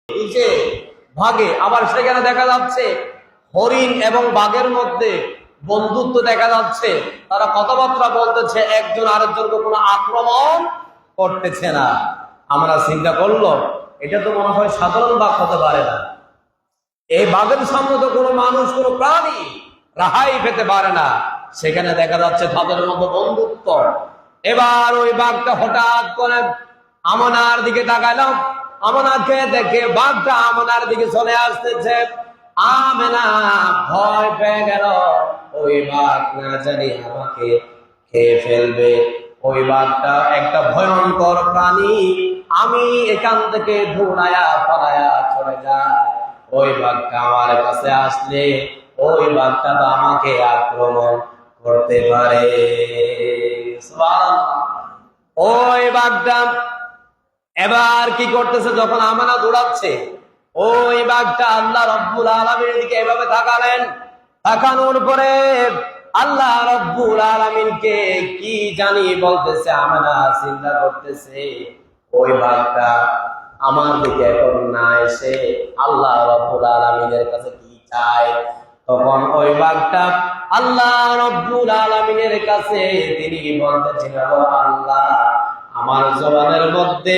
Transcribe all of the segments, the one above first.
এই যে ভাগে, আবার সেখানে দেখা যাচ্ছে হরিণ এবং বাঘের মধ্যে বন্ধুত্ব দেখা যাচ্ছে, তারা কথাবার্তা বলতেছে, একজন আরেকজনকে কোনো আক্রমণ করতেছে না। আমরা চিন্তা করলো এটা তো মনে হয় সাধারণ বাঘ হতে পারে না, এই বাঘের সামনে তো কোনো মানুষ কোনো প্রাণী রাহাই পেতে পারে না, সেখানে দেখা যাচ্ছে তাদের মতো বন্ধুত্ব। এবার ওই বাঘটা হঠাৎ করে আমানার দিকে তাকাইলাম, আমানাকে দেখে বাঘটা আমানার দিকে চলে আসতেছে। আমেনা ভয় পেয়ে গেল, ওই বাঘ না জানি আমাকে খেয়ে ফেলবে, ওই বাঘটা একটা ভয়ঙ্কর প্রাণী, আমি এখান থেকে দৌড়ায়া পলায়া চলে যাই, ওই বাঘটা আমার কাছে আসলে ওই বাঘটা তো আমাকে আক্রমণ করতে পারে। ওই বাঘটা এবার কি করতেছে, যখন আমানা দৌড়াচ্ছে ওই বাঘটা আল্লাহ রব্বুল আলামিনের দিকে এভাবে তাকালেন, তাকানোর পরে আল্লাহ রব্বুল আলামিনকে কি জানি বলতেছে। আমানা চিন্তা করতেছে ওই বাঘটা আমার দিকে এখন না এসে আল্লাহ রব্বুল আলামিনের কাছে কি চায়। তখন ওই বাঘটা আল্লাহ রব্বুল আলামিনের কাছে তিনি বলতেছিলেন, আল্লাহ আমার জবানের মধ্যে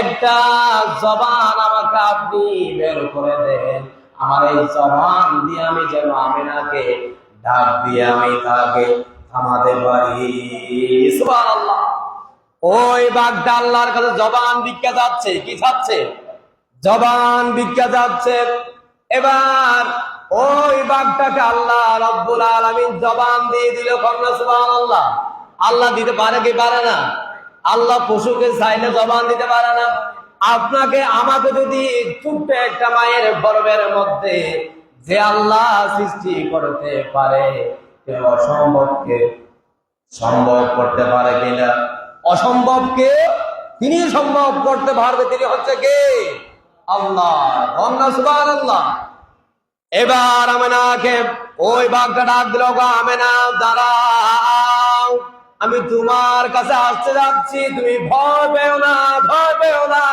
একটা জবান আমাকে আপনি বের করে দেন, আমার এই জবান দিয়ে আমি যেন আমিনাকে ডাক দিয়ে আমি তাকে থামাতে পারি। সুবহানাল্লাহ। ওই বাঘটা আল্লাহর কাছে জবান ভিক্ষা যাচ্ছে, কি চাচ্ছে? জবান ভিক্ষা যাচ্ছে। এবার ওই বাঘটাকে আল্লাহ রাব্বুল আলামিন জবান দিয়ে দিল। সুবহানাল্লাহ। আল্লাহ দিতে পারে কি পারে না? আল্লাহ পশুকে চাইলে জবান দিতে পারে না? আপনাকে আমাকে যদি ছোট্ট একটা মায়ের গর্ভের মধ্যে যে আল্লাহ সৃষ্টি করতে পারে, অসম্ভবকে সম্ভব করতে পারে কিনা? অসম্ভবকে তিনি সম্ভব করতে পারবে, তিনি হচ্ছে কে? আল্লাহ। সুবহানাল্লাহ। এবার আমেনাকে ওই বাঘটা ডাক দিল, আমেনা দাঁড়াও, আমি তোমার কাছে আসতে যাচ্ছি, তুমি ভয় পেও না, ভয় পেও না,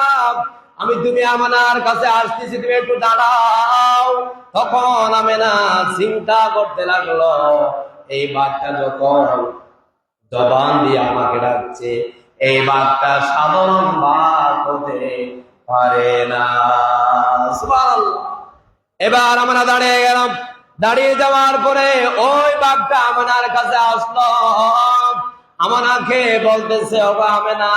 তুমি আমানার কাছে আসতেছি, তুমি একটু দাঁড়াও। তখন আমেনা চিন্তা করতে লাগলো, এই বাঘটা যখন জবান দিয়ে আমাকে ডাকছে, এই বাঘটা সাধারণ বাঘ হতে পারে না। সুবহানাল্লাহ। এবার আমরা দাঁড়িয়ে গেলাম, দাঁড়িয়ে যাওয়ার পরে ওই বাঘটা আমানার কাছে আসলো, আমানাকে বলতেছে, ওগো আমেনা,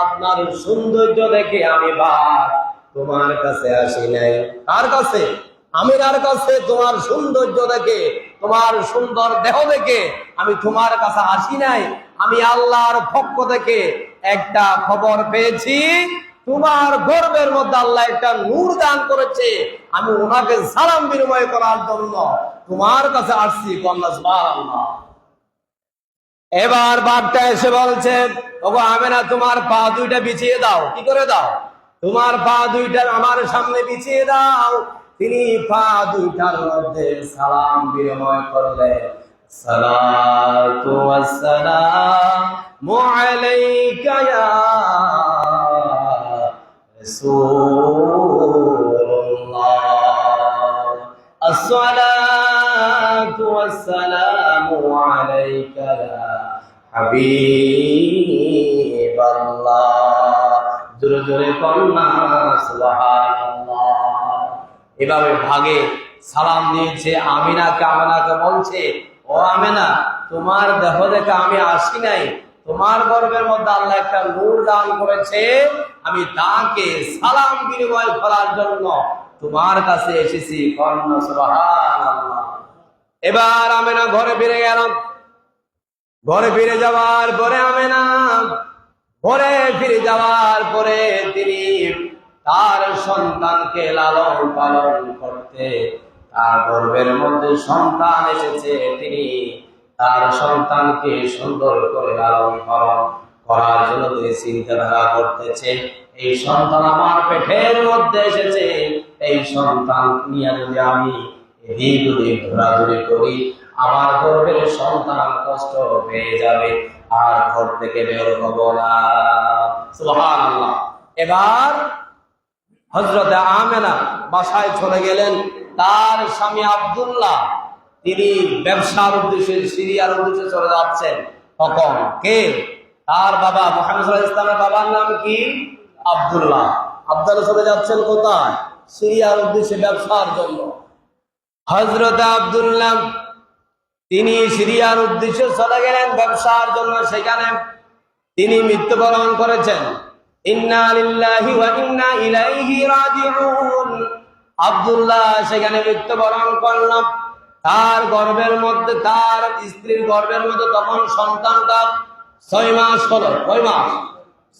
আপনার সৌন্দর্য দেখে আমি বাঘ তোমার কাছে আসি নাই। কার কাছে? আমিনার কাছে। তোমার সৌন্দর্য দেখে, তোমার সুন্দর দেহ দেখে আমি তোমার কাছে আসি নাই, আমি আল্লাহর পক্ষ থেকে একটা খবর পেয়েছি, তোমার গর্বের মধ্যে আল্লাহ একটা নূর দান করেছে, আমি ওনাকে সালাম বিনিময় করার জন্য তোমার কাছে আসছি। সুবহানাল্লাহ। এবার বাঘটা এসে বলছে, ওগো আমেনা, তোমার পা দুইটা বিছিয়ে দাও। কি করে দাও? তোমার পা দুইটা আমার সামনে বিছিয়ে দাও। তিনি পা দুইটার মধ্যে সালাম বিনিময় করলেন। সালাতু ওয়াসসালামু আলাইকা ইয়া রাসূলুল্লাহ, আসসালাতু ওয়াসসালামু আলাইকা ইয়া হাবিবাল্লাহ। জোরে জোরে কন্যা সুবহানাল্লাহ। এভাবে ভাগে সালাম দিয়েছে। আমানাকে বলছে, ও আমেনা, তোমার দেহ দেখে আমি আসি নাই, তোমার গর্বের মধ্যে আল্লাহ একটা নূর দান করেছে, আমি তাকে সালাম বিনিময় করার জন্য তোমার কাছে এসেছি। কন্যা সুবহানাল্লাহ। এবার আমেনা ঘরে ফিরে গেল। ঘরে ফিরে যাওয়ার পরে তিনি তার সন্তানকে লালন পালন করতে, তার গর্ভের মধ্যে সন্তান এসেছে, তিনি তার সন্তানকে সুন্দর করে লালন পালন করার জন্য তিনি চিন্তাধারা করতেছে, এই সন্তান আমার পেটের মধ্যে এসেছে, এই সন্তান নিয়ে যদি আমি এদিক ওদিক ঘোরাঘুরি করি, আমার গর্ভের সন্তান কষ্ট পেয়ে যাবে, আর ঘর থেকে বের হব না। সুবহানাল্লাহ। এবার হযরতে আমেনা বাসায় চলে গেলেন। তার স্বামী আব্দুল্লাহ তিনি ব্যবসার উদ্দেশ্যে সিরিয়ার উদ্দেশ্যে চলে যাচ্ছেন। তখন কে? তার বাবা মুহাম্মদ সাল্লাল্লাহু আলাইহি ওয়াসাল্লামের বাবার নাম কি? আব্দুল্লাহ। আব্দুল্লাহ চলে যাচ্ছেন কোথায়? সিরিয়ার উদ্দেশ্যে ব্যবসার জন্য। হযরত আব্দুল্লাহ তিনি সিরিয়ার উদ্দেশ্যে চলে গেলেন ব্যবসার জন্য। সেখানে তিনি মৃত্যুবরণ করেছেন। ইন্না লিল্লাহি ওয়া ইন্না ইলাইহি রাজিউন। আব্দুল্লাহ সেখানে মৃত্যুবরণ করলেন। তার গর্ভের মধ্যে, তার স্ত্রীর গর্ভের মধ্যে তখন সন্তানটা 6 মাস হলো। কয় মাস?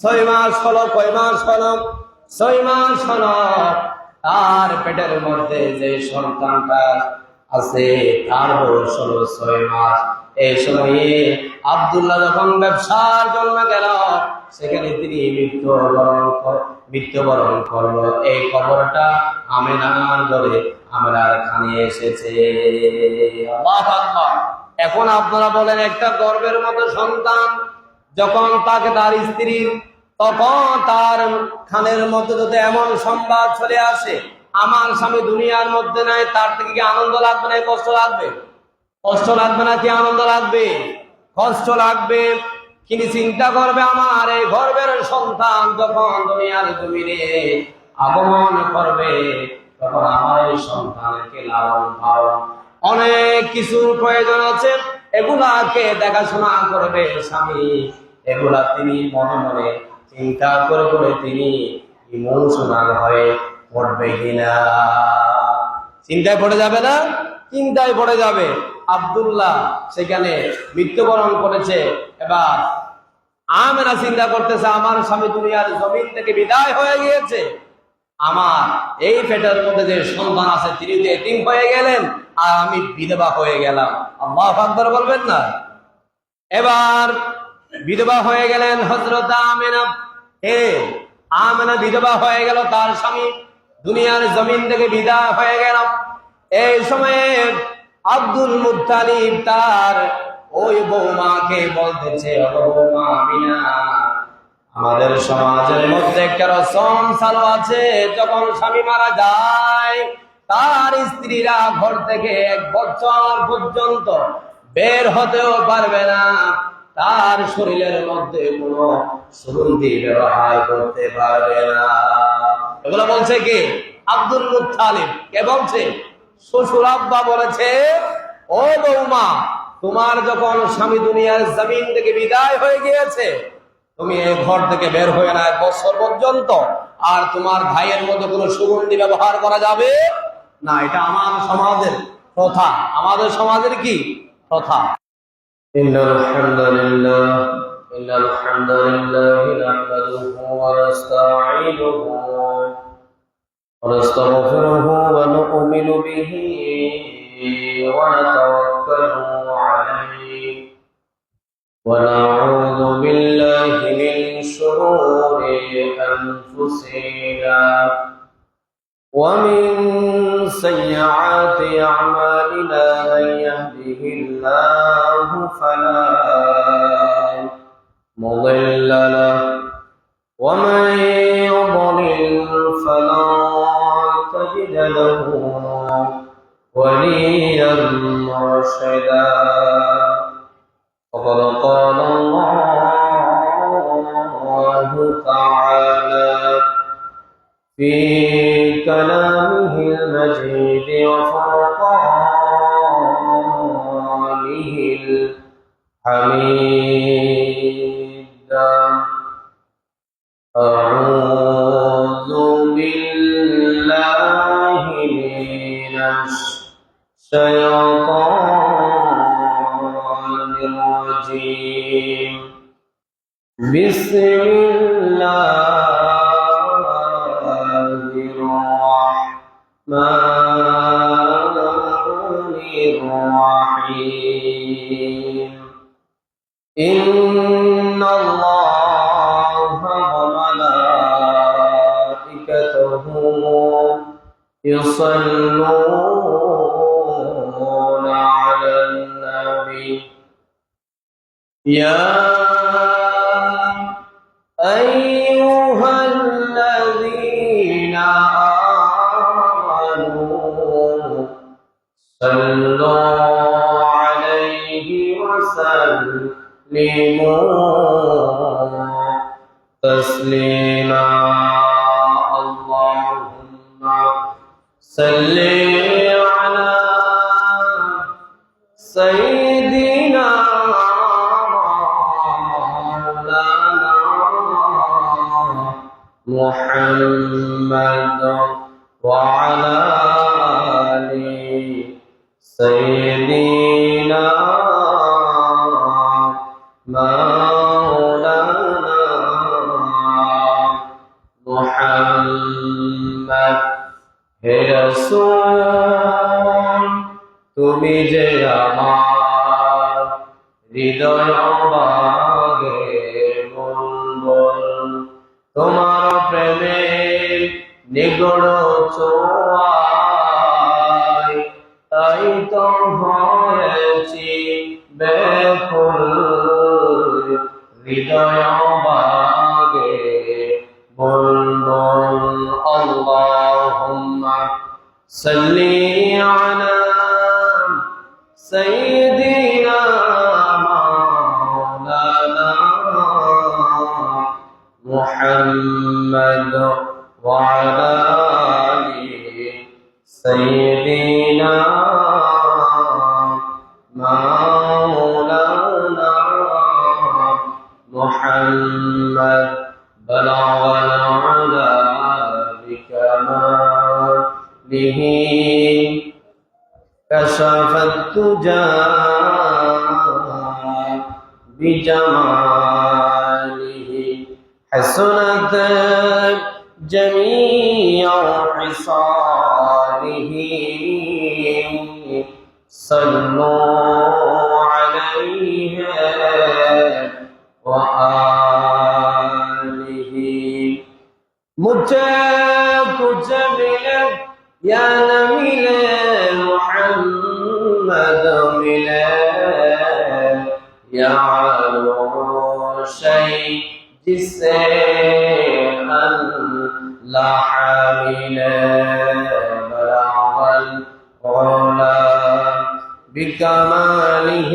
6 মাস হলো। কয় মাস হলো? 6 মাস হলো। তার পেটের মধ্যে যে সন্তানটা আছে তার বয়স হলো 6 মাস। এই সময়ে আব্দুল্লাহ যখন ব্যবসার জন্য গেল, সেখানে তিনি মৃত্যুবরণ করলো। এই খবরটা আমেনার ঘরে, আমেনার কানে এসেছে। আল্লাহু আকবার। এখন আপনারা বলেন, একটা গর্ভের মধ্যে সন্তান যখন তাকে তার স্ত্রীর, তখন তার খানের মধ্যে যদি এমন সংবাদ চলে আসে, আমার স্বামী দুনিয়ার মধ্যে নাই, তার থেকে কি আনন্দ লাগবে না কষ্ট লাগবে? কষ্ট লাগবে না কি আনন্দ লাগবে? কষ্ট লাগবে। কিন্তু চিন্তা করবে, আমার এই গর্ভের সন্তান যখন দুনিয়ার জমিনে আগমন করবে, তখন আমার এই সন্তানকে লালন পালন অনেক কিছুর প্রয়োজন আছে, এগুলাকে দেখাশোনা করবে স্বামী। এগুলা তিনি মনে মনে চিন্তা করে করে তিনি ইমোশনাল হয়ে পড়বে কিনা? চিন্তায় পড়ে যাবে না? চিন্তায় পড়ে যাবে। আব্দুল্লাহ সেখানে মৃত্যুবরণ করেছে। এবার আমেনা চিন্তা করতেছে, আমার স্বামী দুনিয়ার জমিন থেকে বিদায় হয়ে গিয়েছে, আমার এই পেটের মধ্যে যে সন্তান আছে তিনি তো এতিম হয়ে গেলেন, আর আমি বিধবা হয়ে গেলাম। আল্লাহু আকবার বলবেন না? এবার বিধবা হয়ে গেলেন হযরত আমেনা। আমেনা বিধবা হয়ে গেল, তার স্বামী দুনিয়ার জমিন থেকে বিদায় হয়ে গেল। এই সময়ে আব্দুল মুত্তালিব তার ওই বৌমাকে বলতেছে, ও বৌমা আমিনা, আমাদের সমাজের মধ্যে একটা রসম চালু আছে, যখন স্বামী মারা যায় তার স্ত্রীরা ঘর থেকে 1 বছর পর্যন্ত বের হতেও পারবে না, তার শরীরের মধ্যে কোনো সুগন্ধি ব্যবহার করতে পারবে না। এগুলো বলছে কে? Abdul Muttalib. কে বলছে? শ্বশুর আব্বা বলেছে, ও বৌমা, তোমার যখন স্বামী দুনিয়ার জমিন থেকে বিদায় হয়ে গিয়েছে, তুমি এই ঘর থেকে বের হয়ে না 1 বছর পর্যন্ত, আর তোমার ভাইয়ের মধ্যে কোনো সুগন্ধি ব্যবহার করা যাবে না। এটা আমার সমাজের প্রথা। আমাদের সমাজের কি প্রথা? ইন্নাল হামদুলিল্লাহ নাহমাদুহু ওয়া নাস্তাঈনুহু ওয়া নাস্তাগফিরুহু ওয়া নু'মিনু বিহি ওয়া নাতাওয়াক্কালু আলাইহি ওয়া নাউযু বিল্লাহি মিন শুরুরি আনফুসিনা ওয়া মিন সাইয়্যাতি আ'মালিনা মান ইয়াহদিহিল্লাহু ফালা মুদিল্লা লাহু ওয়া মান يضلل فلا تجد له وليا مرشدا وقد قال الله تعالى في كلامه المجيد وفرقانه الحميد أعوذ بالله من الشيطان الرجيم بسم الله الرحمن الرحيم إن الله وملائكته يصلون على النبي يا أيها الذين صلوا عليه وسلموا تسليما اللهم صل على سيدنا مولانا محمد وعلى آل سيدنا مولانا محمد হে রাসূল তুমি যে আমার হৃদয় বাগে মঙ্গল তোমার প্রেমে নিগড় ছোঁয়ায় তাই তো হয়েছি ব্যাকুল হৃদয় বাগে বলবল আল্লাহুম্মা সাল্লি আলা সাইয়্যিদিনা মাওলানা মুহাম্মদ ওয়া আলা আলি সাইয়্যিদিনা مولانا محمد بلغ العلا بكماله كشف الدجى بجماله حسنت جميع خصاله صلوا عليه وآله مجھے کچھ ملے یا نہ ملے محمد ملے یا شيء جس سے اللہ ملے بلغ العلا بكماله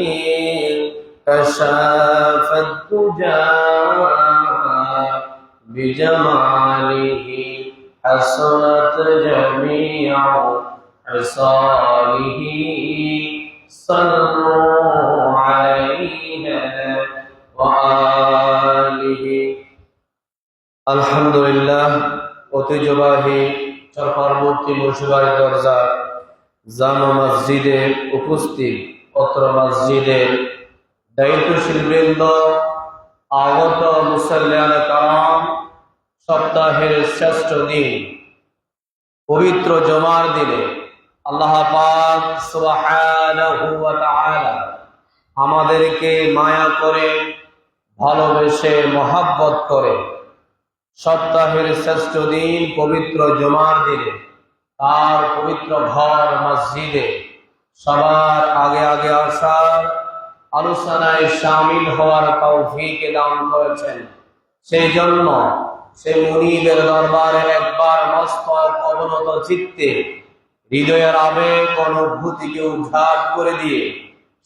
كشف الدجى بجماله حسنت جميع خصاله صلوا عليه وآله الحمد لله ঐতিহ্যবাহী চরপার্বতী মুর্শিদাবাদ দরজা জামা মসজিদে উপস্থিত অত্র মসজিদের দায়িত্বশীল বৃন্দ আগত মুসল্লিয়ানে কারাম সপ্তাহের শ্রেষ্ঠ দিন পবিত্র জুমার দিনে আল্লাহ পাক সুবহানাহু ওয়া তাআলা আমাদেরকে মায়া করে ভালোবেসে মহব্বত করে সপ্তাহের শ্রেষ্ঠ দিন পবিত্র জুমার দিনে তার পবিত্র ঘর মসজিদে সবার আগে আগে আসার আলোচনায় শামিল হওয়ার তৌফিক দান করেছেন। সেই জন্য সে মুনিবের দরবারে একবার মস্তক অবনত চিত্তে হৃদয়ের আবেগ অনুভূতিকে উদ্ধার করে দিয়ে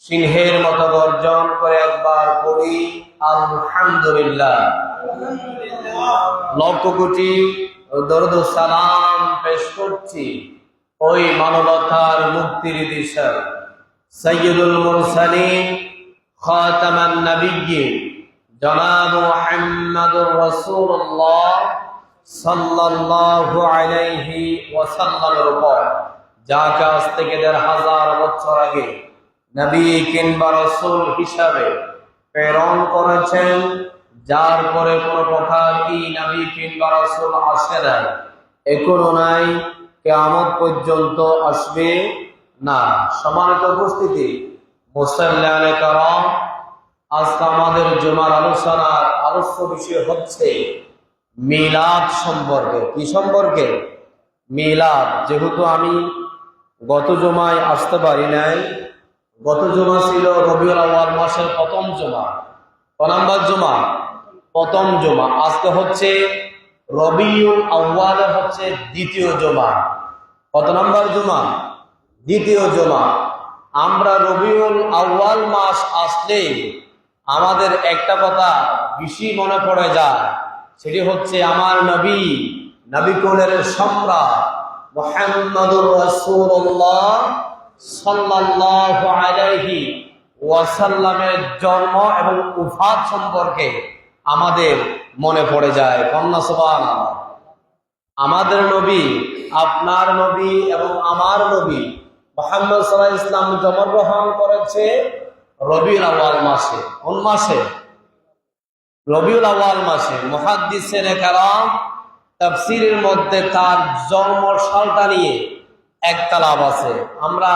সিংহের মতো গর্জন করে একবার পড়ি আলহামদুলিল্লাহ। লক্ষ কোটি দরুদ ও সালাম পেশ করছি ওই মানবতার মুক্তির দিশা সাইয়্যিদুল মুরসালিন খাতামান নবিয়্যিন জনাব মুহাম্মদুর রাসূলুল্লাহ সাল্লাল্লাহু আলাইহি ওয়াসাল্লামের উপর যাকে আজ থেকে ১৫০০ বছর আগে নবী কিংবা রাসূল হিসাবে প্রেরণ করেছেন, যার পরে কোনো প্রকার কি নবী কিংবা রাসূল আসে নাই, এখনো নাই, কিয়ামত পর্যন্ত আসবে না। সম্মানিত উপস্থিতি, মুসল্লিয়ানে কারাম, আজকে আমাদের জুমার আলোচনার আলোচ্য বিষয় হচ্ছে মিলাদ সম্পর্কে। কি সম্পর্কে? মিলাদ। যেহেতু আমি গত জুমায় আসতে পারি নাই, গত জুমা ছিল রবিউল আউয়াল মাসের প্রথম জুমা। ক নাম্বার জুমা? প্রথম জুমা। আজকে হচ্ছে রবিউল আউয়ালে হচ্ছে দ্বিতীয় জুমা। কত নাম্বার জুমা? দ্বিতীয় জুমা। আমরা রবিউল আউয়াল মাস আসলেই আমাদের একটা কথা বেশি মনে পড়ে যায়, সেটি হচ্ছে আমার নবী, নবী কুলের সম্রাট মুহাম্মদুর রাসূলুল্লাহ সাল্লাল্লাহু আলাইহি ওয়াসাল্লামের জন্ম এবং ওফাত সম্পর্কে আমাদের মনে পড়ে যায়। কন্যা সুবহানাল্লাহ। আমাদের নবী, আপনার নবী এবং আমার নবী মুহাম্মদ সাল্লাল্লাহু আলাইহি ওয়াসাল্লাম জন্মগ্রহণ করেছে রবিউল আউয়াল মাসে। কোন মাসে? রবিউল আউয়াল মাসে। মুহাদ্দিসিনে কেরাম তাফসীরের মধ্যে তার জন্ম সালটা নিয়ে একতলাপ আছে। আমরা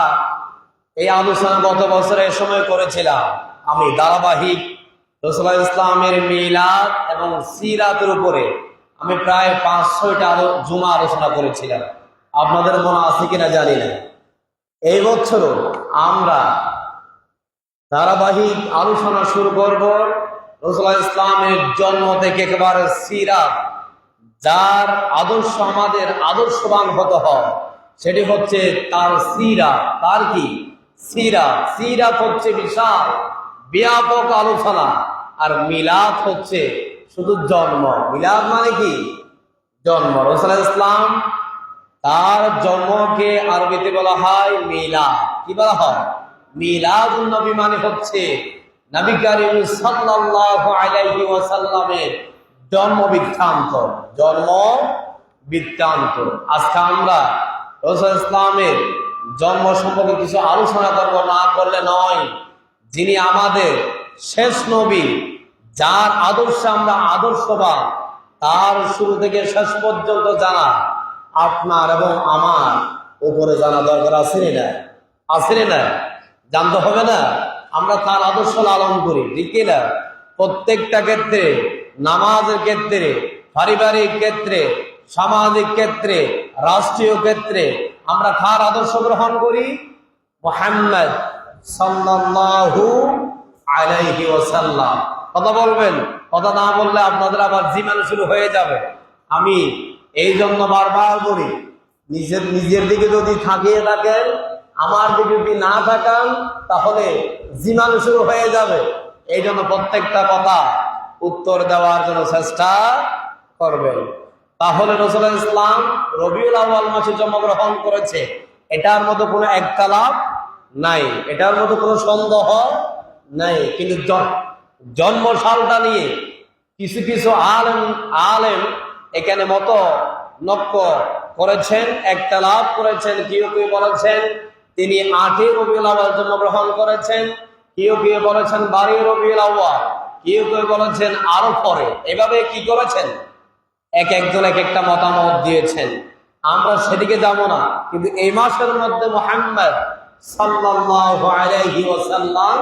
এই আলোচনা গত বছর এ সময় করেছিলাম। আমি ধারাবাহিক রাসূলুল্লাহ ইসলামের মিলাদ এবং সিরাতের উপরে আমি প্রায় 5-6টা জুমা আলোচনা করেছিলাম। আপনাদের মনে আছে কিনা জানি না। এই বছরও আমরা ধারাবাহিক আলোচনা শুরু করব রাসূলুল্লাহ ইসলামের জন্ম থেকে একেবারে সিরাত, যার আদর্শ আমাদের আদর্শবান হতে হয়, সেটি হচ্ছে তার সিরাত। তার কি? সিরাত। সিরাত হচ্ছে বিশাল ব্যাপক আলোচনা, আর মিলাদ হচ্ছে শুধু জন্ম। মিলাদ মানে কি? জন্ম। রাসূলুল্লাহ ইসলাম তার জন্মকে আরবিতে বলা হয় মিলাদ। কি বলা হয়? মিলাদুন নবী মানে হচ্ছে নবী করিম সাল্লাল্লাহু আলাইহি ওয়াসাল্লামের জন্ম বৃত্তান্ত। জন্ম বৃত্তান্ত। আজকে আমরা রাসূলুল্লাহ ইসলামের জন্ম সম্পর্কে কিছু আলোচনা করব, না করলে নয়। যিনি আমাদের শেষ নবী, যার আদর্শে আমরা আদর্শবান, তার শুরু থেকে শেষ পর্যন্ত জানা আপনার এবং আমার উপরে জানা দরকার আছে না? আছে না? জানতে হবে না? আমরা তার আদর্শ লালন করি, ঠিক না? প্রত্যেকটা ক্ষেত্রে, নামাজের ক্ষেত্রে, পারিবারিক ক্ষেত্রে, সামাজিক ক্ষেত্রে, রাষ্ট্রীয় ক্ষেত্রে আমরা কার আদর্শ গ্রহণ করি? মুহাম্মদ সাল্লাল্লাহু আলাইহি ওয়াসাল্লাম। কথা বলবেন, কথা না বললে আপনাদের আবার জিমান শুরু হয়ে যাবে। আমি এই জন্য বারবার বলি, নিজের দিকে যদি থাকিয়ে থাকেন, আমার দিকে যদি না থাকান, তাহলে জিমান শুরু হয়ে যাবে। এই জন্য প্রত্যেকটা কথা উত্তর দেওয়ার জন্য চেষ্টা করবেন। তাহলে রাসূলুল্লাহ ইসলাম রবিউল আউয়াল মাসে জন্মগ্রহণ করেছে, এটার মতো কোনো একতলাপ নাই, এটার মতো কোনো সন্দেহ নাই। কিন্তু জন্ম সালটা নিয়ে কিছু কিছু আলেম এখানে মত নক্য করেছেন, একতলাপ করেছেন। কেউ কেউ বলেছেন তিনি 8 রবিউল আউয়াল জন্মগ্রহণ করেছেন, কেউ কেউ বলেছেন 12 রবিউল আউয়াল, কেউ কেউ বলেছেন আরো পরে। এভাবে কি করেছেন? একজন এক একটা মতামত দিয়েছেন। আমরা সেদিকে যাব না। কিন্তু এই মাসের মধ্যে মুহাম্মদ সাল্লাল্লাহু আলাইহি ওয়াসাল্লাম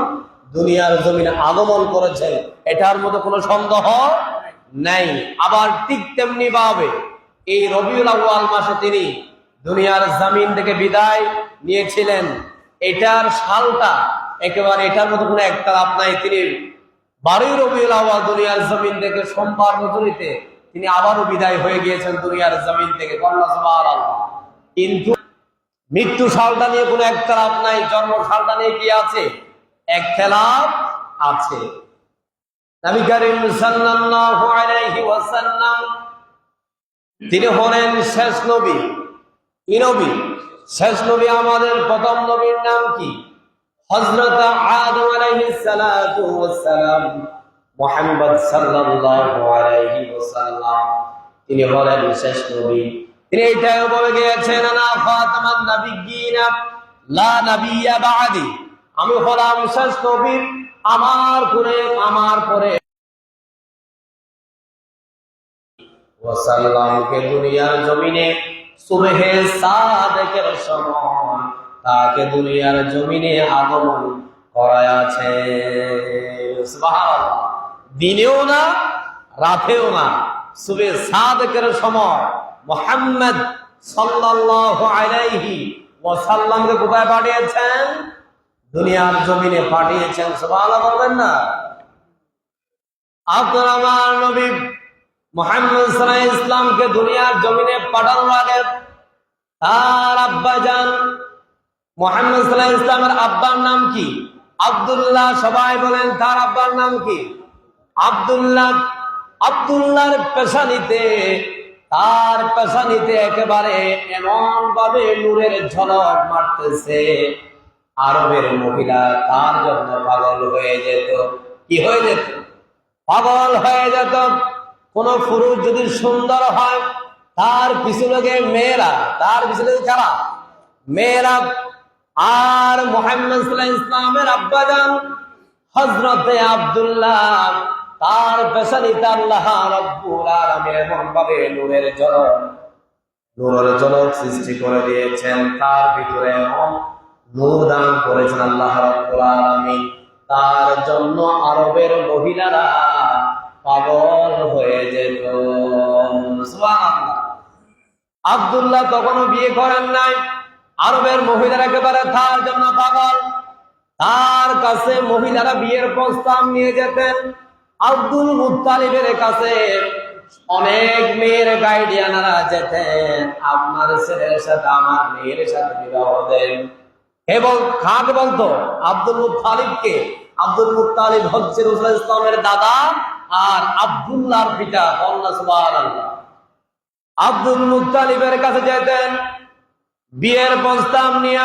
দুনিয়ার জমিনে আগমন করেছেন, এটার মধ্যে কোনো সন্দেহ নাই। আবার ঠিক তেমনি ভাবে এই রবিউল আউয়াল মাসে তিনি দুনিয়ার জমিন থেকে বিদায় নিয়েছিলেন। এটার সালটা একেবারে, এটার মধ্যে কোনো একতলাপ নাই। তিনি 12 রবিউল আউয়াল দুনিয়ার জমিন থেকে সোমবার রজনীতে তিনি আবারও বিদায় হয়ে গিয়েছেন দুনিয়ার জমিন থেকে। সুবহানাল্লাহ। কিন্তু মৃত্যু সালটা নিয়ে কোনো একতলাপ নাই। জন্ম সালটা নিয়ে কি আছে? একতলাপ আছে। নবী করিম সাল্লাল্লাহু আলাইহি ওয়াসাল্লাম তিনি হলেন শেষ নবী। কি নবী? শেষ নবী। আমাদের প্রথম নবীর নাম কি? হযরত আদম আলাইহিস সালাতু ওয়াস সালাম। মুহাম্মদ সাল্লাল্লাহু আলাইহি ওয়াসাল্লাম তিনি হলেন শেষ নবী। তিনি এটাও বলে গিয়েছেন, আনা ফাতামান নাবিয়্যিনা লা নাবিয়্যা বা'দি। আমি হলাম শেষ নবী, আমার পরে ওয়াসাল্লামকে দুনিয়ার জমিনে সুবহে সাদেকের সময় তাকে দুনিয়ার জমিনে আগমন করায়াছে। সুবহানাল্লাহ। দিনেও না, রাতেও না, সুবহে সাদেকের সময় মুহাম্মদ সাল্লাল্লাহু আলাইহি ওয়াসাল্লামকে কোথায় পাঠিয়েছেন? দুনিয়ার জমিনে পাঠিয়েছেন। সুবহানাল্লাহ বলবেন না? আপনার আমার নবী মুহাম্মদ সাল্লাল্লাহু আলাইহি ইসলামকে দুনিয়ার জমিনে পাঠানোর আগে তার আব্বাজান মুহাম্মদ সাল্লাল্লাহু আলাইহি ওয়াসাল্লামের আব্বার নাম কি? আব্দুল্লাহ। সবাই বলেন তার আব্বার নাম কি? আব্দুল্লাহ। আব্দুল্লাহর পেশানিতে, তার পেশানিতে একেবারে এমন ভাবে নূরের ঝলক মারতেছে, আরবের মহিলা তার জন্য পাগল হয়ে যেত। কি হয়ে যেত? পাগল হয়ে যেত। কোন পুরুষ যদি সুন্দর হয়, তার পিছনে মেয়েরা, তার পিছনে কারা? মেয়েরা। আর মুহাম্মদ সাল্লাল্লাহু আলাইহি ওয়াসাল্লামের আব্বাজান হযরতে আব্দুল্লাহ, তার পেশানিতে আল্লাহ রাব্বুল আলামিন এমন ভাবে নূরের ঝলক সৃষ্টি করে দিয়েছেন, তার ভিতরে এমন নূর দান করেছেন আল্লাহ রাব্বুল আলামিন, তার জন্য আরবের মহিলারা পাগল হয়ে যেত। সুবহানাল্লাহ। আব্দুল্লাহ তখনও বিয়ে করেন নাই, আরবের মহিলারা একেবারে তার জন্য পাগল। তার কাছে মহিলারা বিয়ের প্রস্তাব নিয়ে যেতেন। আব্দুল মুত্তালিবের কাছে অনেক মেয়ের গাইডিয়ানরা যেতেন, আপনার ছেলের সাথে আমার মেয়ের সাথে বিবাহ দেন। এবং কাকে বলতো? আব্দুল মুত্তালিবকে। আব্দুল মুত্তালিব হচ্ছে রাসূলুল্লাহ ইসলামের দাদা আর আব্দুল্লাহর পিতা। আল্লাহ সুবহানাল্লাহ। আব্দুল মুত্তালিবের কাছে যেতেন বিয়ের প্রস্তাব নিয়ে,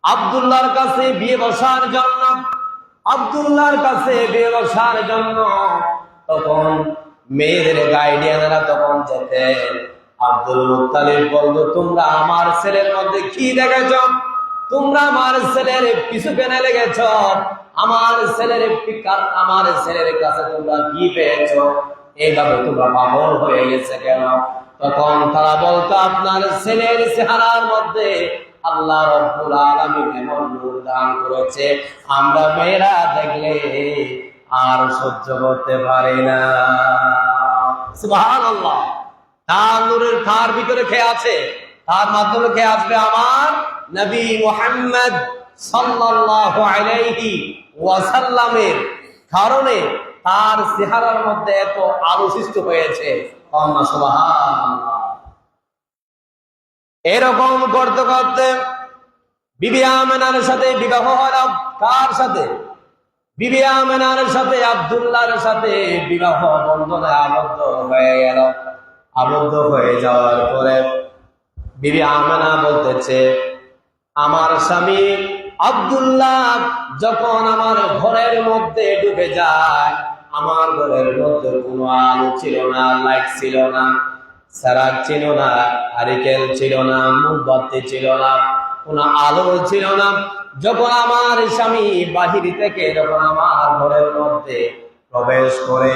আব্দুল্লাহর কাছে বিয়ে বসার জন্য, আব্দুল্লাহর কাছে বিয়ে বসার জন্য। তখন মেয়েদের গাইডিয়ানরা তখন যেতেন। আব্দুল মুত্তালিব বলতো, তোমরা আমার ছেলের মধ্যে কি দেখেছ? তোমরা আমার ছেলের পিছু পেনে লেগেছ, আমার ছেলের কাছে তোমরা কি পেয়েছ? এইভাবে তোমরা পাগল হয়ে গেছে কেন? তখন তারা বলতো, আপনার ছেলের চেহারার মধ্যে আল্লাহ রাব্বুল আলামিন এমন নূর দান করেছে, আমরা মেয়েরা দেখলে আর সহ্য করতে পারি না। সুবহানাল্লাহ। তার নূরের তার ভিতরে কে আছে? তার মাধ্যমে কে আসবে? আমার নবী মুহাম্মদ সাল্লাল্লাহু আলাইহি ওয়াসাল্লামের কারণে তার চেহারার মধ্যে এত আলো সৃষ্টি হয়েছে। আল্লাহ সুবহানাল্লাহ। এরকম করতে করতে বিবি আমেনার সাথে বিবাহ হলো। কার সাথে? বিবি আমেনার সাথে আব্দুল্লাহর সাথে বিবাহ বন্ধনে আবদ্ধ হয়ে গেল। আবদ্ধ হয়ে যাওয়ার পরে বিবি আমেনা বলতেছে, আমার স্বামী আব্দুল্লাহ যখন আমার ঘরের মধ্যে ঢুকে যায়, আমার ঘরের মধ্যে কোনো আলো ছিল না, লাইট ছিল না, সারাক ছিল না, হারিকেল ছিল না, মোমবাতি ছিল না, কোনো আলো ছিল না। যখন আমার স্বামী বাহির থেকে যখন আমার ঘরের মধ্যে প্রবেশ করে,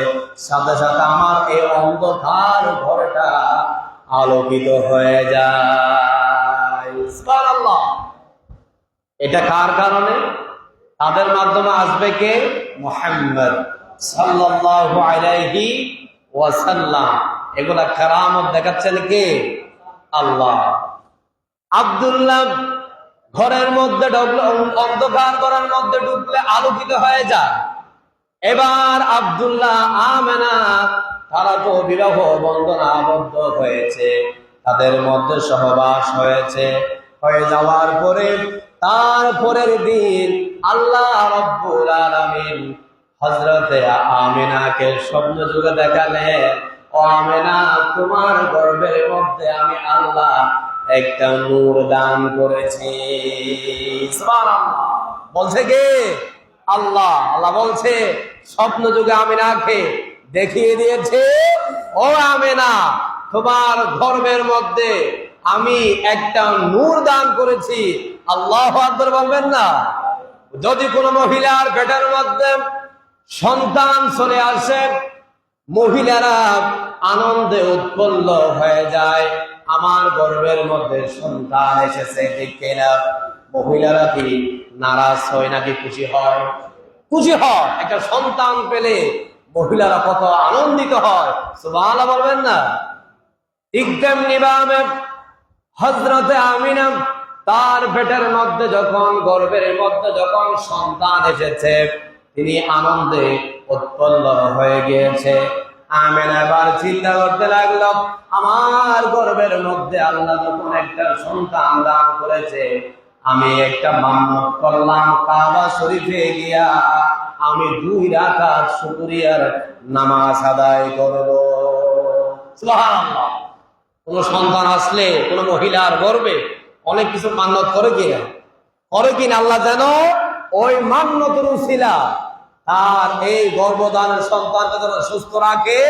সাথে সাথে আমার এই অন্ধকার ঘরটা আলোকিত হয়ে যায়। সুবহানাল্লাহ। এটা কার কারণে? তাদের মাধ্যমে আসবে কে? মুহাম্মদ সাল্লাল্লাহু আলাইহি ওয়াসাল্লাম। এগুলা কারামত দেখাচ্ছেন কে? আল্লাহ। আব্দুল্লাহ ঘরের মধ্যে ঢুকলে, অন্ধকার ঘরের মধ্যে ঢুকলে আলোকিত হয়ে যায়। এবার আব্দুল্লাহ আমেনা তারা তো বিবাহ বন্ধনে আবদ্ধ হয়েছে, তাদের মধ্যে সহবাস হয়েছে। হয়ে যাওয়ার পরে তারপরের দিন আল্লাহ রাব্বুল আলামিন হযরতে আমিনাকে স্বপ্ন যুগে দেখালেন, ও আমিনা, তোমার গর্ভের মধ্যে আমি আল্লাহ একটা নূর দান করেছি। সুবহানাল্লাহ। বলছে কে? আল্লাহ। আল্লাহ বলছে স্বপ্ন যুগে আমিনাকে দেখিয়ে দিয়েছে, ও আমিনা, তোমার গর্ভের মধ্যে আমি একটা নূর দান করেছি। আল্লাহু আকবার বলবেন না? যদি কোনো মহিলার পেটের মধ্যে সন্তান চলে আসে, মহিলারা আনন্দে উৎফুল্ল হয়ে যায়, আমার গর্ভের মধ্যে সন্তান এসেছে, ঠিক কিনা? মহিলারা কি নারাজ হয় নাকি খুশি হয়? খুশি হয়। একটা সন্তান পেলে মহিলারা কত আনন্দিত হয়। সুবহানাল্লাহ বলবেন না? ঠিক তেমনি ভাবে হযরতে আমিনা তার পেটের মধ্যে যখন, গর্ভের মধ্যে যখন সন্তান এসেছে, তিনি আনন্দে উৎফুল্ল হয়ে গিয়েছে। আমিনা এবার চিন্তা করতে লাগলো, আমার গর্ভের মধ্যে আল্লাহ যখন একটা সন্তান দান করেছে, আমি একটা মান্নত করলাম কাবা শরীফে গিয়া আমি 2 রাকাত শুকরিয়ার নামাজ আদায় করব। সুবহানাল্লাহ। কোন সন্তান আসলে কোন মহিলার গর্বে অনেক কিছু মান্নত করে কিনা আল্লাহ যেন ওই মান্নতের উসিলা তার এই গর্ভধানের সন্তানকে যেন সুস্থ রাখে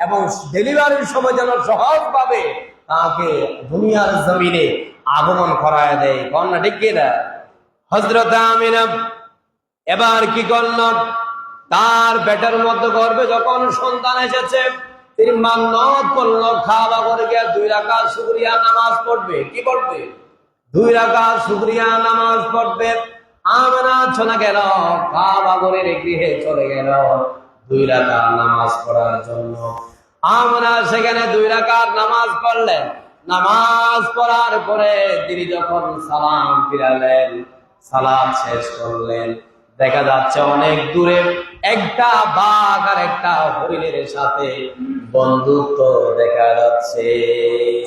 এবং ডেলিভারির সময় যেন সহজভাবে তাকে দুনিয়ার জমিনে আগমন করায় দেয়। কন্যা ঠিক কিনা? হযরত আমিনা এবার কি করল, তার পেটের মধ্যে গর্ভে যখন সন্তান এসেছে তিনি মান্নত করলো কাবা ঘরে গিয়ে 2 রাকাত শুকরিয়া নামাজ পড়বে। কি পড়বে? 2 রাকাত শুকরিয়া নামাজ পড়বে। আমিনা চলে গেল কাবা ঘরের গৃহে চলে গেল 2 রাকাত নামাজ পড়ার জন্য। আমিনা সেখানে 2 রাকাত নামাজ পড়লেন। নামাজ পড়ার পরে তিনি যখন সালাম ফিরালেন, সালাত শেষ করলেন, দেখা যাচ্ছে অনেক দূরে একটা বাঘ আর একটা হরিণের সাথে বন্ধুত্ব দেখা যাচ্ছে।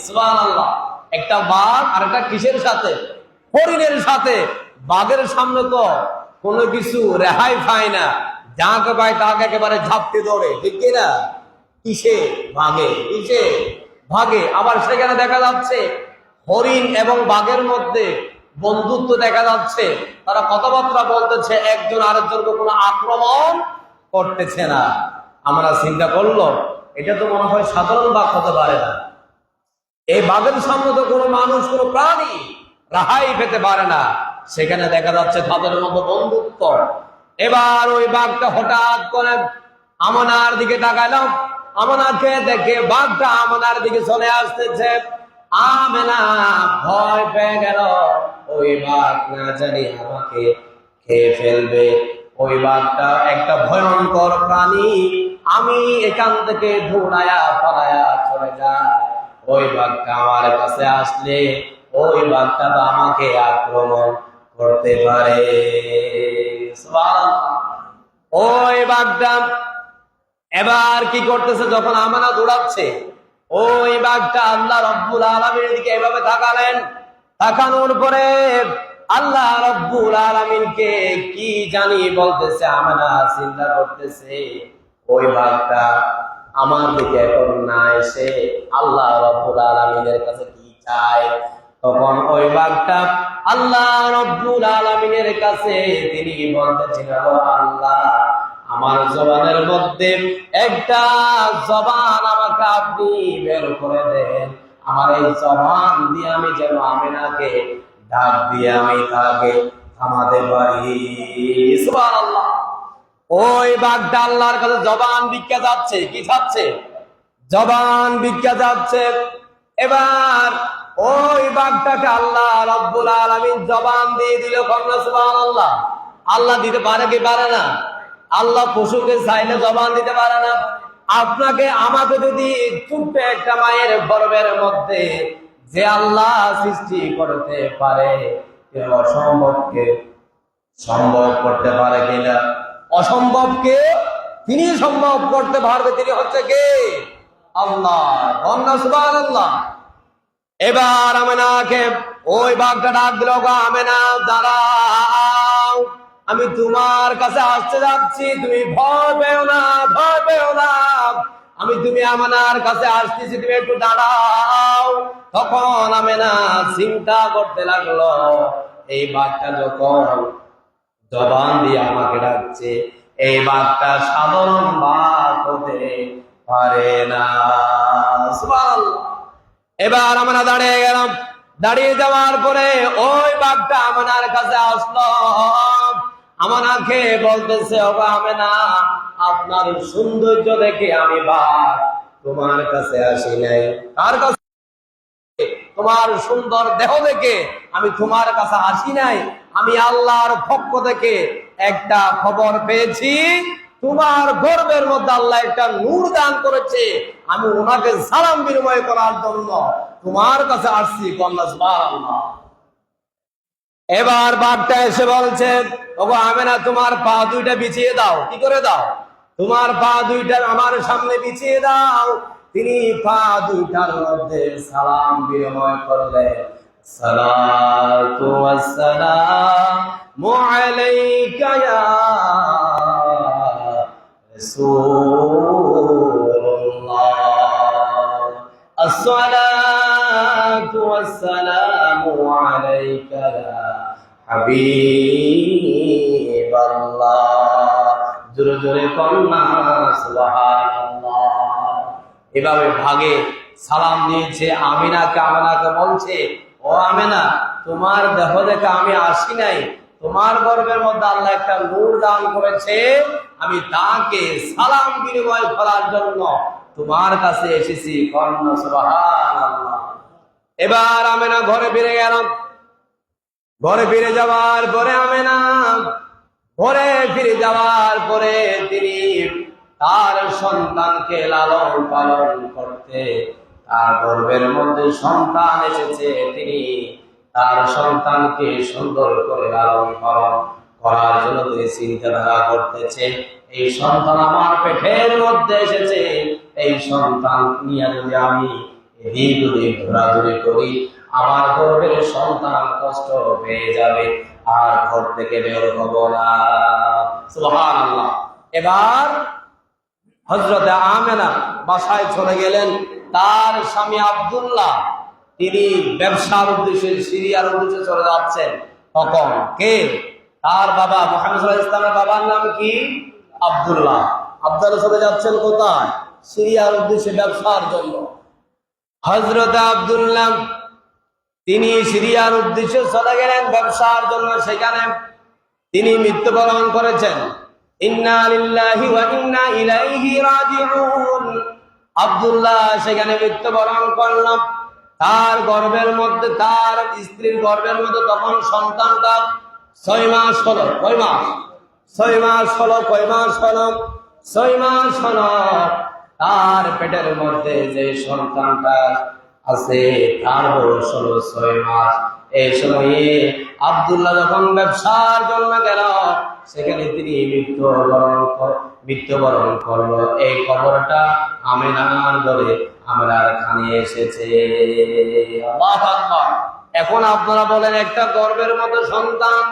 সুবহানাল্লাহ। একটা বাঘ আর একটা কিসের সাথে? হরিণের সাথে। বাঘের সামনে তো কোনো কিছু রেহাই পায় না, যাকে পায় তাকে একেবারে ঝাপটে ধরে। ঠিক কিনা? কিসে? ভাগে। কিসে? ভাগে। আবার সেখানে দেখা যাচ্ছে হরিণ এবং বাঘের মধ্যে বন্ধুত্ব দেখা যাচ্ছে, তারা কথাবার্তা বলতেছে, একজন আরেকজনকে কোনো আক্রমণ করতেছে না। আমরা চিন্তা করলো এটা তো মনে হয় সাধারণ বাঘ হতে পারে না, এই বাঘের সামনে তো কোনো মানুষ কোনো প্রাণী রেহাই পেতে পারে না। সেখানে দেখা যাচ্ছে তাদের মধ্যে বন্ধুত্ব। এবার ওই বাঘটা হঠাৎ করে আমানার দিকে তাকালো, আমানাকে দেখে বাঘটা আমানার দিকে চলে আসতেছে। আমেনা ভয় পেয়ে গেল, ওই বাঘ না জানি আমাকে খেয়ে ফেলবে। ওই বাঘটা একটা ভয়ঙ্কর প্রাণী, আমি এখান থেকে দৌড়ায়া পালায়া চলে যাই। ওই বাঘটা আমার কাছে আসলে ওই বাঘটা তো আমাকে আক্রমণ করতে পারে। সুবহানাল্লাহ। ওই বাঘটা এবার কি করতেছে, যখন আমানা দৌড়াচ্ছে ওই বাঘটা আল্লাহ রব্বুল আলামিনের দিকে এভাবে তাকালেন। তাকানোর পরে আল্লাহ রব্বুল আলামিনকে কি জানি বলতেছে। আমানা চিন্তা করতেছে ওই বাঘটা আমার দিকে এখন না এসে আল্লাহ রব্বুল আলামিনের কাছে কি চায়। তখন ওই বাঘটা আল্লাহ রব্বুল আলামিনের কাছে তিনি বলতেছিলেন, আল্লাহ আমার জবানের মধ্যে একটা জবান আমাকে আপনি বের করে দেন, আমার এই জবান দিয়ে আমি যেন আমিনাকে ডাক দিয়ে আমি তাকে থামাতে পারি। সুবহানাল্লাহ। ওই বাঘটা আল্লাহর কাছে জবান ভিক্ষা যাচ্ছে। কি যাচ্ছে? জবান ভিক্ষা যাচ্ছে। এবার ওই বাঘটাকে আল্লাহ রব্বুল আলামিন জবান দিয়ে দিল। সুবহানাল্লাহ। আল্লাহ দিতে পারে কি পারে না? আল্লাহ পশুকে চাইলে জবান দিতে পারে না? আপনাকে আমাকে যদি ছোট্ট একটা মায়ের গর্ভের মধ্যে যে আল্লাহ সৃষ্টি করতে পারে, অসম্ভবকে সম্ভব করতে পারে কিনা? অসম্ভবকে তিনি সম্ভব করতে পারবে। তিনি হচ্ছে কে? আল্লাহ। সুবহানাল্লাহ। এবার আমেনাকে ওই বাঘটা ডাক দিল, আমেনা দাঁড়াও, আমি তোমার কাছে আসতে যাচ্ছি, তুমি ভয় পেও না, ভয় পেও না, তুমি আমানার কাছে আসতেছি, তুমি একটু দাঁড়াও। তখন আমেনা চিন্তা করতে লাগলো, এই বাঘটা যখন জবান দিয়ে আমাকে ডাকছে, এই বাঘটা সাধারণ বাঘ হতে পারে না। সুবহানাল্লাহ। এবার আমরা দাঁড়িয়ে গেলাম। দাঁড়িয়ে যাওয়ার পরে ওই বাঘটা আমানার কাছে আসলো। আমানাকে বলতেছে, ও আমেনা, আপনার সৌন্দর্য দেখে আমি বাঘ তোমার কাছে আসি নাই। কার কাছে? তোমার সুন্দর দেহ দেখে আমি তোমার কাছে আসি নাই। আমি আল্লাহর পক্ষ থেকে একটা খবর পেয়েছি, তোমার গর্ভের মধ্যে আল্লাহ একটা নূর দান করেছে, আমি ওনাকে সালাম বিনিময় করার জন্য তোমার কাছে আসছি। সুবহানাল্লাহ। এবার বাঘটা এসে বলছে, ওগো আমেনা, তোমার পা দুইটা বিছিয়ে দাও। কি করে দাও? তোমার পা দুইটা আমার সামনে বিছিয়ে দাও। তিনি পা দুইটার মধ্যে সালাম বিনিময় করলেন, সালাতু ওয়াসসালামু আলাইকা ইয়া রাসূলুল্লাহ আসসালাতু ওয়াসসালামু আলাইকা ইয়া হাবিবাল্লাহ। জোরে জোরে কন্যা সুবহানাল্লাহ। এভাবে ভাগে সালাম দিয়েছে আমিনাকে। আমিনাকে বলছে, ও আমিনা, তোমার দেহ দেখে আমি আসি নাই, তোমার গর্ভের মধ্যে আল্লাহ একটা নূর দান করেছে, আমি তাকে সালাম বিনিময় করার জন্য তোমার কাছে এসেছি। কন্যা সুবহানাল্লাহ। এবার আমিনা ঘরে ফিরে গেল। ঘরে ফিরে যাওয়ার পরে তিনি তার সন্তানকে লালন পালন করতে, তার গর্ভের মধ্যে সন্তান এসেছে, তিনি তার সন্তানকে সুন্দর করে লালন পালন করার জন্য তিনি চিন্তাধারা করতেছে, এই সন্তান আমার পেটের মধ্যে এসেছে, এই সন্তান নিয়ে যদি আমি এদিক ওদিক ঘোরাঘুরি করি, আমার গর্ভের সন্তান কষ্ট পেয়ে যাবে, আর ঘর থেকে বের হব না। সুবহানাল্লাহ। এবার হযরত আমিনা বাসায় চলে গেলেন। তার স্বামী আব্দুল্লাহ তিনি ব্যবসার উদ্দেশ্যে সিরিয়ার উদ্দেশ্যে চলে যাচ্ছেন। তখন কে? তার বাবা মুহাম্মদ সাল্লাল্লাহু আলাইহি ওয়াসাল্লামের বাবার নাম কি? আব্দুল্লাহ। আব্দুল্লাহ চলে যাচ্ছেন কোথায়? সিরিয়ার উদ্দেশ্যে ব্যবসার জন্য। হযরত আব্দুল্লাহ তিনি সিরিয়ার উদ্দেশ্যে চলে গেলেন ব্যবসার জন্য। সেখানে তিনি মৃত্যুবরণ করেছেন। ইন্না লিল্লাহি ওয়া ইন্না ইলাইহি রাজিউন। আব্দুল্লাহ সেখানে মৃত্যুবরণ করল। তার গর্ভের মধ্যে, তার স্ত্রীর গর্ভের মধ্যে তখন সন্তানটা 6 মাস হলো। কয় মাস? 6 মাস হলো। কয় মাস হলো? 6 মাস হলো। তার পেটের মধ্যে যে সন্তানটা আছে তার বয়স হলো 6 মাস। এই সময়ে আব্দুল্লাহ যখন ব্যবসার জন্য গেল, সেখানে তিনি মৃত্যুবরণ করলো। এই খবরটা আমিনার বলে আমিনার কানে এসেছে। আল্লাহু আকবার। এখন আপনারা বলেন, একটা গর্ভের মধ্যে সন্তান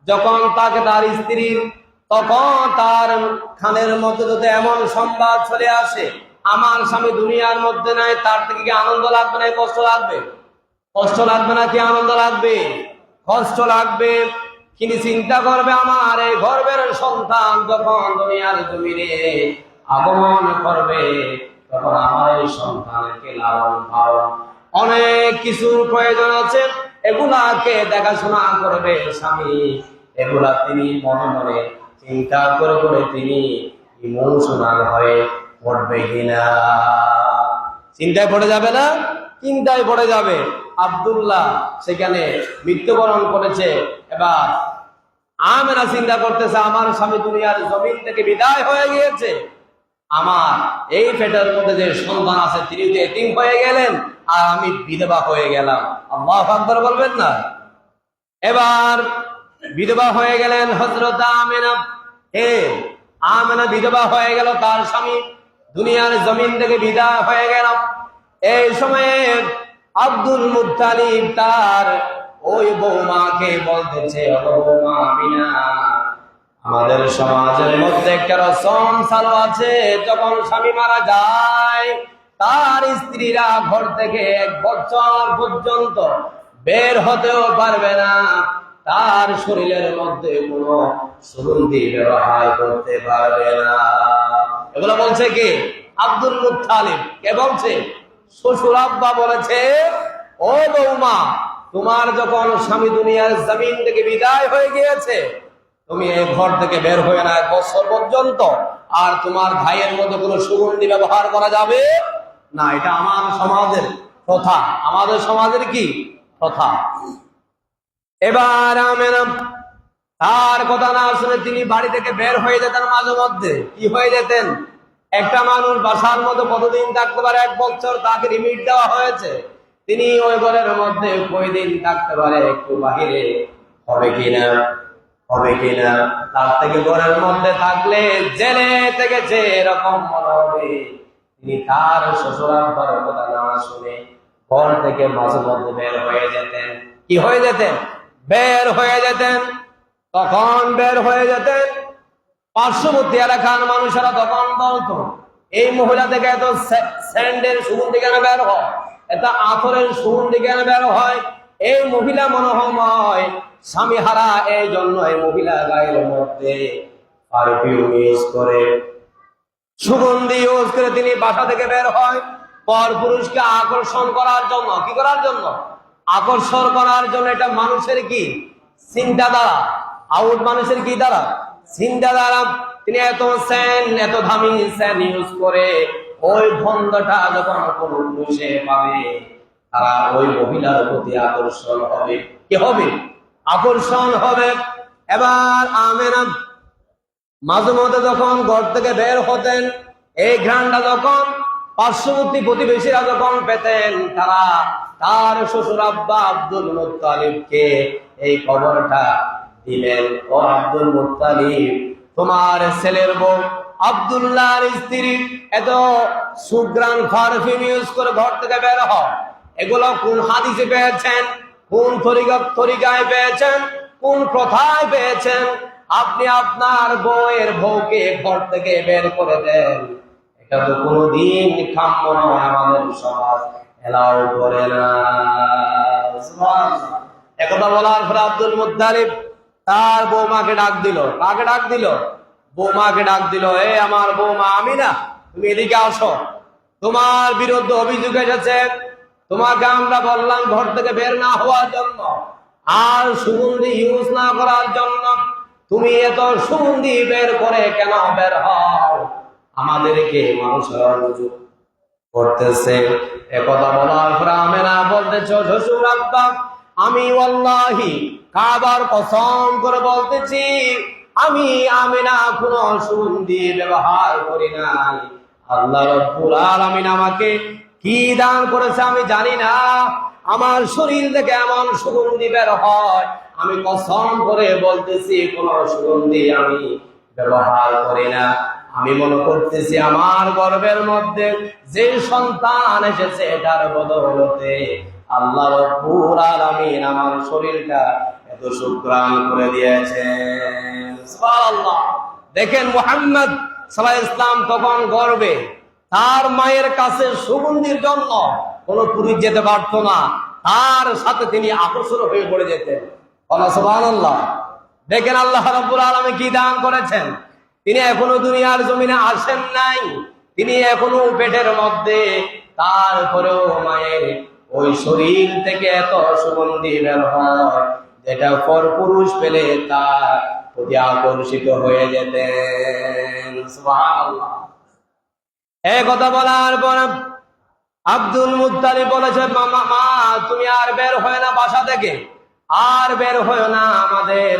যখন তাকে তার স্ত্রীর, তখন তার কানের মধ্যে যদি এমন সংবাদ চলে আসে, আমার স্বামী দুনিয়ার মধ্যে নাই, তার থেকে কি আনন্দ লাগবে না কষ্ট লাগবে? কষ্ট লাগবে না কি আনন্দ লাগবে? কষ্ট লাগবে। কিন্তু চিন্তা করবে, আমার এই গর্ভের সন্তান যখন দুনিয়ার জমিনে আগমন করবে, তখন আমার এই সন্তানকে লালন পালন অনেক কিছুর প্রয়োজন আছে, এগুলাকে দেখাশোনা করবে স্বামী। এগুলা তিনি মনে মনে চিন্তা করে করে তিনি ইমোশনাল হয়ে পড়বে কিনা? চিন্তায় পড়ে যাবে না? চিন্তায় পড়ে যাবে। আব্দুল্লাহ সেখানে মৃত্যুবরণ করেছে। এবার আমিনা চিন্তা করতেছে, আমার স্বামী দুনিয়ার জমিন থেকে বিদায় হয়ে গিয়েছে, আমার এই পেটের মধ্যে যে সন্তান আছে তিনি তো এতিম হয়ে গেলেন, আর আমি বিধবা হয়ে গেলাম। আল্লাহু আকবার বলবেন না? এবার বিধবা হয়ে গেলেন হযরত আমিনা। আমিনা বিধবা হয়ে গেল, তার স্বামী দুনিয়ার জমিন থেকে বিদায় হয়ে গেল। এই সময়ে আব্দুল মুত্তালিব তার ওই বৌমাকে বলতেছে, ও বৌমা আমিনা, আমাদের সমাজের মধ্যে একটা রসম চালু আছে, যখন স্বামী মারা যায় তার স্ত্রীরা ঘর থেকে 1 বছর পর্যন্ত বের হতেও পারবে না, তার শরীরের মধ্যে কোনো সুগন্ধি ব্যবহার করতে পারবে না। এগুলো বলছে কে? Abdul Muttalib. কে বলছে? শ্বশুর আব্বা বলেছে, ও বৌমা, তোমার যখন স্বামী দুনিয়ার জমিন থেকে বিদায় হয়ে গিয়েছে, তুমি এই ঘর থেকে বের হয়ে না 1 বছর পর্যন্ত, আর তোমার ভাইয়ের মধ্যে কোনো সুগন্ধি ব্যবহার করা যাবে না। এটা আমার সমাজের প্রথা। আমাদের সমাজের কি প্রথা? এবার আমিনা তার কথা না শুনে তিনি বাড়ি থেকে বের হয়ে যেতেন। মাঝে মধ্যে কি হয়ে যেতেন? একটা মানুষ বাসার মধ্যে কতদিন থাকতে পারে? 1 বছর তাকে লিমিট দেওয়া হয়েছে। তিনি ওই ঘরের মধ্যে কয়দিন থাকতে পারে, একটু বাহিরে হবে কিনা, হবে কিনা। তার থেকে ঘরের মধ্যে থাকলে জেলে থেকেছে এরকম মনে হবে। তিনি তার শ্বশুর আব্বার কথা না শুনে ঘর থেকে মাঝে মধ্যে বের হয়ে যেতেন। কি হয়ে যেতেন? বের হয়ে যেতেন। তখন বের হয়ে যেতেন, পার্শ্ববর্তী এলাকার মানুষেরা তখন বলতো, এই মহিলা থেকে এত স্যান্ডের সুগন্ধি কেন বের হয়, এত আতরের সুগন্ধি কেন বের হয়? এই মহিলা মনোহময়, স্বামী হারা, এই জন্য এই মহিলা গায়ের মধ্যে পারফিউম ইউজ করে, সুগন্ধি ইউজ করে তিনি বাসা থেকে বের হয় পর পুরুষকে আকর্ষণ করার জন্য। কি করার জন্য? আকর্ষণ করার জন্য। এটা মানুষের কি চিন্তা দ্বারা, আউট মানুষের কি দ্বারা? চিন্তা দ্বারা তিনি এত দামি সেন ইউজ করে, ওই গন্ধটা যখন কোন পুরুষে পাবে, তারা ওই মহিলার প্রতি আকর্ষণ হবে। কি হবে? আকর্ষণ হবে। এবার আমেনা মাঝে মধ্যে যখন ঘর থেকে বের হতেন, এই ঘ্রাণটা যখন পার্শ্ববর্তী প্রতিবেশীরা যখন পেতেন, তারা তার শ্বশুর আব্বা আব্দুল মুত্তালিবকে এই খবরটা দিলেন, ও আব্দুল মুত্তালিব, তোমার ছেলের বউ আব্দুল্লাহর স্ত্রী এত সুগ্রান পারফিউম ইউজ করে ঘর থেকে বের হয়, এগুলো কোন হাদিসে পেয়েছেন, কোন তরিকায় পেয়েছেন, কোন প্রথায় পেয়েছেন? আপনি আপনার বউকে ঘর থেকে বের করে দেন, এটা তো কোনোদিন কাম্য নয়, আমাদের সমাজ এলাও করে না। একথা বলার পর আব্দুল মুত্তালিব তার বৌমাকে ডাক দিল। কাকে ডাক দিল? বৌমাকে ডাক দিল, এ আমার বৌমা আমিনা, তুমি এদিকে আসো, তোমার বিরুদ্ধে অভিযোগ এসেছে, তোমাকে আমরা বললাম ঘর থেকে বের না হওয়ার জন্য আর সুগন্ধি ইউজ না করার জন্য, তুমি এত সুগন্ধি বের করে কেন বের হও? আমাদেরকে মানুষের অভিযোগ করতেছে। একথা বলার পর আমেনা বলতেছ, শ্বশুর আব্বা, আমি ওয়াল্লাহি কাবার কসম করে বলতেছি, আমি আমিনা কোনো সুগন্ধি ব্যবহার করি নাই। আল্লাহ রাব্বুল আলামিন আমাকে কি দান করেছে আমি জানি না, আমার শরীর থেকে এমন সুগন্ধি বের হয়, আমি কসম করে বলতেছি কোন সুগন্ধি আমি ব্যবহার করি না। আমি মনে করতেছি আমার গর্ভের মধ্যে যে সন্তান এসেছে এটার বদৌলতে আল্লাহ রাব্বুল আলামিন আমার শরীরটা এত সুগ্রাণ করে দিয়েছেন। সুবহানাল্লাহ। দেখেন মুহাম্মদ সাল্লাল্লাহু আলাইহি ওয়াসাল্লাম তখন গর্বে, তার মায়ের কাছে সুগন্ধির জন্য কোন পুরুষ যেতে পারতো না, তার সাথে তিনি আকর্ষণ হয়ে পড়ে যেতেন। সুবহানাল্লাহ। দেখেন আল্লাহ রাব্বুল আলামিন কি দান করেছেন। তিনি এখনো দুনিয়ার জমিনে আসেন নাই, তিনি এখনো পেটের মধ্যে, তারপরেও মায়ের ওই শরীর থেকে এত সুগন্ধি বের হয়, যেটা পর পুরুষ পেলে তার প্রতি আকর্ষিত হয়ে যেতেন। সুবহানাল্লাহ। এই কথা বলার পর আব্দুল মুত্তালিব বলেছে, মা তুমি আর বের হয় না বাসা থেকে, আর বের হয় না, আমাদের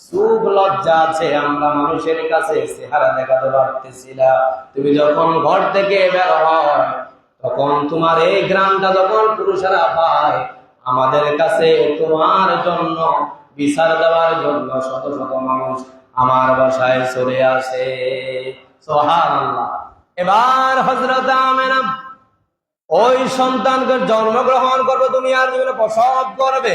সুখ লজ্জা আছে, আমরা মানুষের কাছে চেহারা দেখাতে পারতেছি না। তুমি যখন ঘর থেকে বের হয়, তখন তোমার এই গ্রামটা যখন পুরুষেরা পায়, আমাদের কাছে তোমার জন্য বিচার দেওয়ার জন্য শত শত মানুষ আমার বাসায় চলে আসে। সুবহানাল্লাহ। এবার হযরত আমেনা ওই সন্তানকে জন্মগ্রহণ করবে, দুনিয়ার জীবনে প্রসব করবে,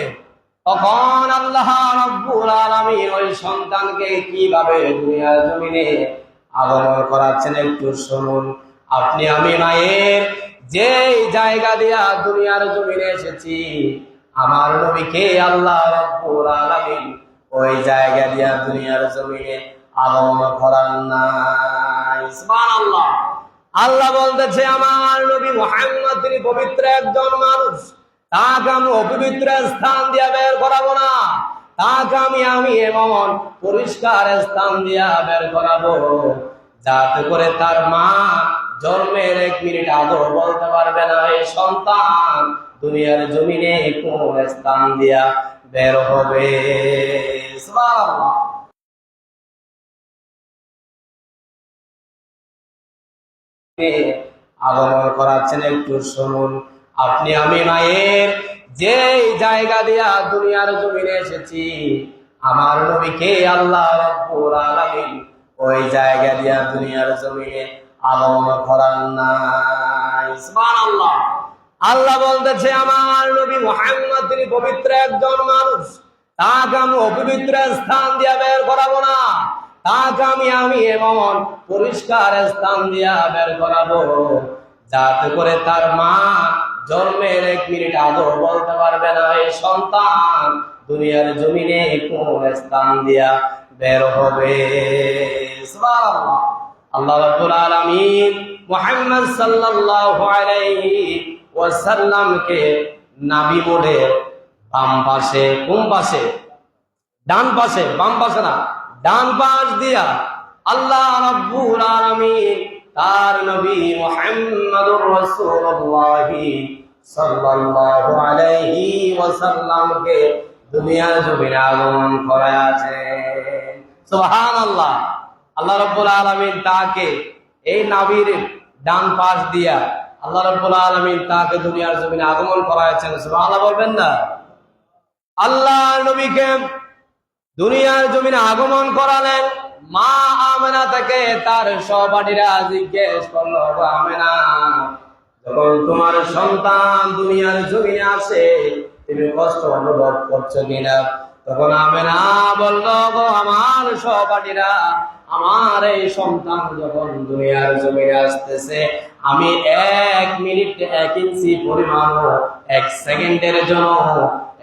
তখন আল্লাহ রাব্বুল আলামিন ওই সন্তানকে কিভাবে দুনিয়ার জমিনে আগমন করাচ্ছেন একটু শুনুন। আপনি আমি মায়ের যে জায়গা দিয়া দুনিয়ার জমিনে এসেছি, আমার নবীকে আল্লাহ রাব্বুল আলামিন ওই জায়গা দিয়া দুনিয়ার জমিনে আগমন করান নাই। সুবহানাল্লাহ। আল্লাহ বলতেছে, আমার নবী মুহাম্মদ তিনি পবিত্র একজন মানুষ, তাকে আমি অপবিত্র স্থান দিয়া বের করাবো না, তাকে আমি এমন পরিষ্কার স্থান দিয়া বের করাবো যাতে করে তার মা জন্মের 1 মিনিট আগেও বলতে পারবে না এই সন্তান দুনিয়ার জমিনে কোন স্থান দিয়া বের হবে। সুবহানাল্লাহ। আগমন করাচ্ছেন একটু শুনুন। আপনি আমি মায়ের যে জায়গা দিয়া দুনিয়ার জমিনে এসেছি, আমার নবীকে আল্লাহ রাব্বুল আলামিন ওই জায়গা দিয়া দুনিয়ার জমিনে আগমন করান নাই। সুবহানাল্লাহ। আল্লাহ বলতেছে আমার নবী মুহাম্মদ তিনি পবিত্র একজন মানুষ, তাকে আমি অপবিত্র স্থান দিয়া বের করাবো না, তাকে আমি এমন পরিষ্কার স্থান দিয়া বের করাবো যাতে করে তার মা জন্মের 1 মিনিট আগেও বলতে পারবে না এই সন্তান দুনিয়ার জমিনে কোন স্থান দিয়া বের হবে। সুবহানাল্লাহ। আল্লাহ রাব্বুল আলামিন মুহাম্মদ সাল্লাল্লাহু আলাইহি ওয়াসাল্লামকে নাবি বলে বাম পাশে, কোন পাশে? ডান পাশে, বাম পাশে না, ডান পাশ দিয়া আল্লাহ রাব্বুল আলামিন তার নবী মুহাম্মদুর রাসূলুল্লাহ সাল্লাল্লাহু আলাইহি ওয়াসাল্লামকে দুনিয়ার জমিনে আগমন করায়াছেন। সুবহানাল্লাহ। আল্লাহ রাব্বুল আলামিন তাকে এই নবীর ডান পাশ দিয়া আল্লাহ রাব্বুল আলামিন তাকে দুনিয়ার জমিনে আগমন করায়াছেন। সুবহানাল্লাহ বলবেন না? আল্লাহ নবীকে দুনিয়ার জমিনে আগমন করালেন। মা আমেনা থেকে তার সহপাঠীরা জিজ্ঞেস করলো, আমেনা যখন তোমার সন্তান দুনিয়ার জমিনে আসে তুমি কষ্ট অনুভব করছো কিনা? তখন আমেনা বলল, গো আমার সহপাঠীরা, আমার এই সন্তান যখন দুনিয়ার জমিনে আসতেছে আমি 1 মিনিট 1 ইঞ্চি পরিমাণ 1 সেকেন্ডের জন্য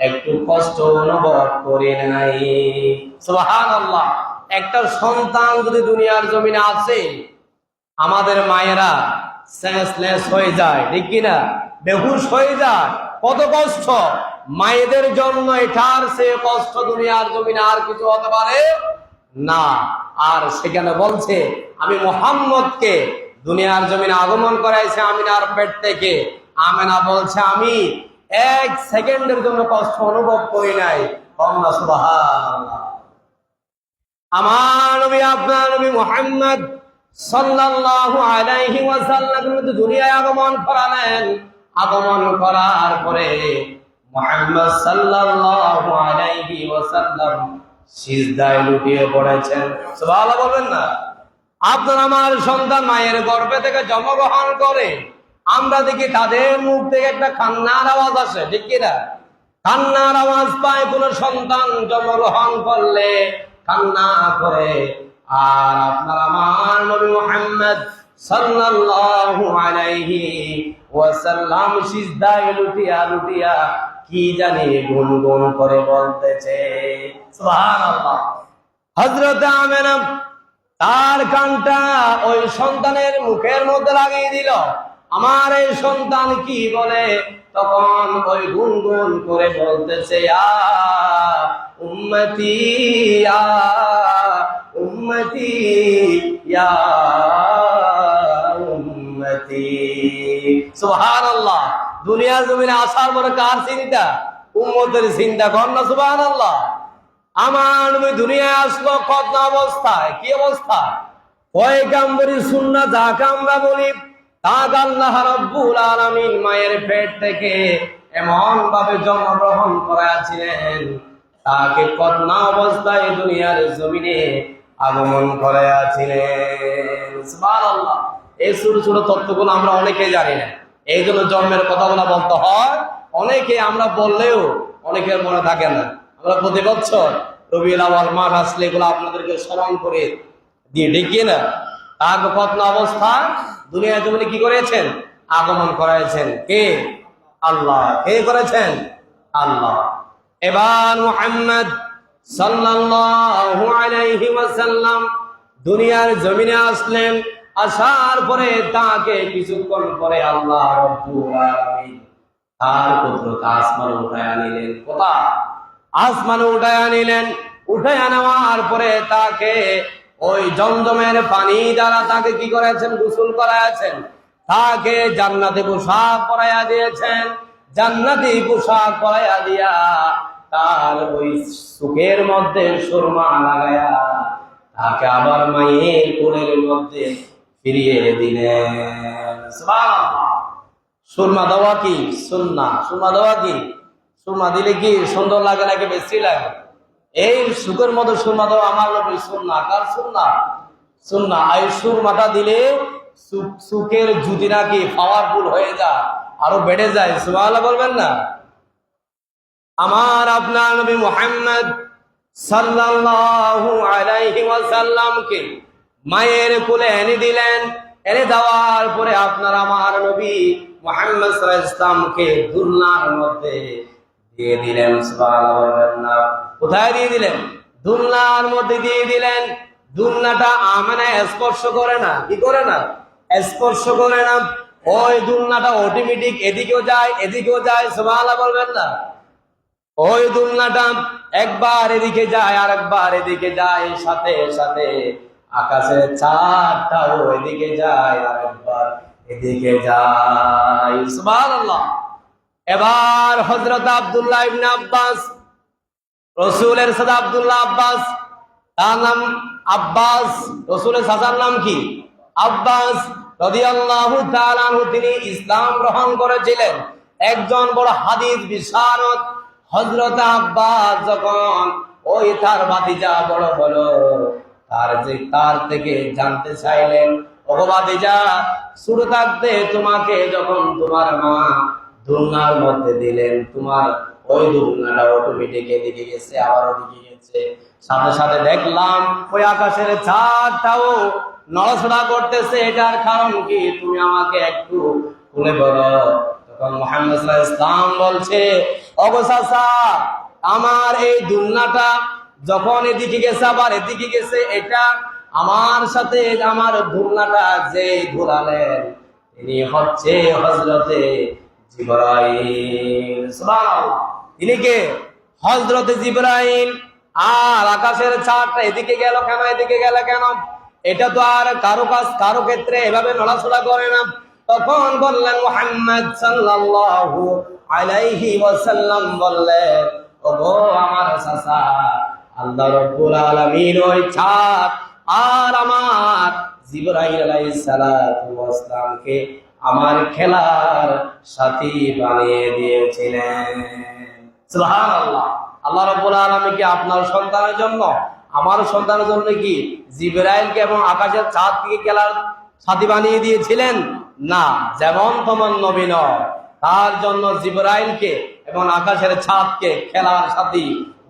একটু কষ্ট অনুভব করি নাই। সুবহানাল্লাহ। একটা সন্তান যদি দুনিয়ার জমিনে আসে আমাদের মায়েরা সেন্সলেস হয়ে যায়, ঠিক কিনা? বেহুশ হয়ে যায়। কত কষ্ট মায়েদের জন্য, এটার সে কষ্ট দুনিয়ার জমিনে আর কিছু হতে পারে না। আর সেখানে বলছে আমি মুহাম্মদকে দুনিয়ার জমিনে আগমন করাইছে আমিনার পেট থেকে। আমেনা বলছে আমি 1 সেকেন্ডের জন্য কষ্ট অনুভব করি নাই। সুবহানাল্লাহ। আমার নবী আপনার নবী মুহাম্মদ সাল্লাল্লাহু আলাইহি ওয়াসাল্লাম দুনিয়ায় আগমন করালেন। আগমন করার পরে মুহাম্মদ সাল্লাল্লাহু আলাইহি ওয়াসাল্লাম সিজদায় লুটিয়ে পড়েছেন। সুবহানাল্লাহ বলবেন না? আপনার আমার সন্তান মায়ের গর্ভে থেকে জন্মগ্রহণ করে আমরা দেখি তাদের মুখ থেকে একটা কান্নার আওয়াজ আসে, ঠিক কিনা? কান্নার আওয়াজ পায় কোন সন্তান জন্মগ্রহণ করলে, কান্না করে। আর আপনার আমার নবী মুহাম্মদ সাল্লাল্লাহু আলাইহি ওয়াসাল্লাম সিজদায় লুটিয়া লুটিয়া কি জানি গুনগুন করে বলতেছে। সুবহানাল্লাহ। হযরত আমেনা তার কানটা ওই সন্তানের মুখের মধ্যে লাগিয়ে দিল। আমার এই সন্তান কি বলে? তখন ওই গুনগুন করে বলতেছে, আ উম্মতি ইয়া উম্মতি ইয়া উম্মতি। সুবহানাল্লাহ। দুনিয়ার জমিনে আসার পরে কার চিন্তা? উম্মতের চিন্তা কর না। সুবহানাল্লাহ। আমার নবী দুনিয়ায় আসলো কত অবস্থায়, কি অবস্থা? পয়গম্বরী সুন্নাহ যাকে আমরা বলি তাকে আল্লাহ রাব্বুল আলামিন মায়ের পেট থেকে এমন ভাবে জন্মগ্রহণ করাইছিলেন, তাকে কত অবস্থায় দুনিয়ার জমিনে আগমন করাইছিলেন। সুবহানাল্লাহ। এই ছোট ছোট তথ্যগুলো আমরা অনেকে জানি না, এই জন্য জন্মের কথাগুলো বলতে হয়। অনেকে আমরা বললেও অনেকের মনে থাকে না। আমরা প্রতি বছর রবিউল আউয়াল মাস আসলে এগুলো আপনাদেরকে স্মরণ করে দিয়ে, ঠিক না? তাকে কত অবস্থা দুনিয়া জমিনে কি করেছেন? আগমন করাইছেন। কে? আল্লাহ। কে করেছেন? আল্লাহ। এবার মুহাম্মদ সাল্লাল্লাহু আলাইহি ওয়াসাল্লাম দুনিয়ার জমিনে আসলেন। আসার পরে তাকে কিছুক্ষণ পরে আল্লাহ রাব্বুল আলামিন তার পুত্রকে আসমানে উঠায় আনিলেন। কোথায়? আসমানে উঠায় আনিলেন। উঠায় আনার পরে তাকে ওই জমজমের পানি দ্বারা তাকে কি করেছেন? গোসল করাইছেন। তাকে জান্নাতি পোশাক পরাইয়া দিয়েছেন। জান্নাতি পোশাক পরাইয়া দিয়া তার ওই চোখের মধ্যে সুরমা লাগায়া তাকে আবার মায়ের কোলের মধ্যে ফিরিয়ে দিলেন। সুবহানাল্লাহ। সুরমা দেওয়া কি সুন্নাহ? সুরমা দেওয়া কি? সুরমা দিলে কি সুন্দর লাগে নাকি বেশি লাগে? এই সুখের মধ্যে সুরমা দেওয়া আমার নবীর সুন্নাহ। কার সুন্নাহ? সুন্নাহ। এই সুরমাটা দিলে সুখের জুতি নাকি পাওয়ারফুল হয়ে যায়। আরো বেড়ে যায়। সুবহানাল্লাহ বলবেন না? আমার আপনার নবী মুহাম্মদ সাল্লাল্লাহু আলাইহি ওয়াসাল্লামকে মায়ের কোলে এনে দিলেন। এনে দেওয়ার পরে আপনার আমার নবী মুহাম্মদ সাল্লাল্লাহু আলাইহি ওয়াসাল্লামকে দুলনার মধ্যে দিয়ে দিলেন। সুবহানাল্লাহ বলবেন না? কোথায় দিয়ে দিলেন? দুলনার মধ্যে দিয়ে দিলেন। দুলনাটা আমেনা স্পর্শ করে না, কি করে না? স্পর্শ করে না। ওই দুলনাটা অটোমেটিক এদিকেও যায় এদিকেও যায়। সুবহানাল্লাহ বলবেন না? ওই দুলনাটা একবার এদিকে যায় আর একবার এদিকে যায়, সাথে সাথে আকাশের চাঁদটাও এদিকে যায় আর একবার এদিকে যায়। সুবহানাল্লাহ। এবার হযরত আব্দুল্লাহ ইবনে আব্বাস, রাসূলের সাথে আব্দুল্লাহ আব্বাস, তার নাম আব্বাস, রাসূলের চাচার নাম কি? আব্বাস রাদিয়াল্লাহু তাআলা আনহু, তিনি ইসলাম গ্রহণ করেছিলেন। একজন বড় হাদিস বিশারদ হযরত আব্বাস যখন ওই তার ভাতিজা বড় হলো, তার থেকে জানতে চাইলেন, ওগো ভাতিজা, ছোট থাকতে তোমাকে যখন তোমার মা দুলনার মধ্যে দিলেন, তোমার ওই দুলনাটা অটোমেটিক এদিকে গেছে আবার ওদিকে গেছে, সাথে সাথে দেখলাম ওই আকাশের চাঁদটাও নড়াচড়া করতেছে, এটার কারণ কি? তুমি আমাকে একটু খুলে বলো। তখন মুহাম্মদ সাল্লাল্লাহু আলাইহি ওয়াসাল্লাম বলছে, ওগো চাচা, আমার এই দুলনাটা যখন এদিকে গেছে আবার এদিকে গেছে, এটা আমার সাথে আমার দুলনাটা যে ঘোরালেন তিনি হচ্ছে হযরতে জিবরাইল। সুবহানাল্লাহ। তিনি কে? হযরতে জিবরাইল। আর আকাশের চাঁদটা এদিকে গেল কেন, এদিকে গেল কেন? এটা তো আর কারো ক্ষেত্রে এভাবে নড়াচড়া করে না। তখন বললেন মুহাম্মদ সাল্লাল্লাহু আলাইহি ওয়াসাল্লাম বললেন, ওগো আমার চাচা, আল্লাহ রাব্বুল আলামিন ওই চাঁদ আর আমার জিবরাইল আলাইহিস সালাতু ওয়াস সালামকে আমার খেলার সাথী বানিয়ে দিয়েছিলেন। সুবহানাল্লাহ। আল্লাহ রাব্বুল আলামিন কি আপনার সন্তানের জন্য, আমার সন্তানের জন্য কি জিবরাইলকে এবং আকাশের চাঁদকে খেলার সাথী বানিয়ে দিয়েছিলেন? না, যেমন তেমন নবী নয়, তার জন্য জিবরাইলকে এবং আকাশের চাঁদকে খেলার সাথী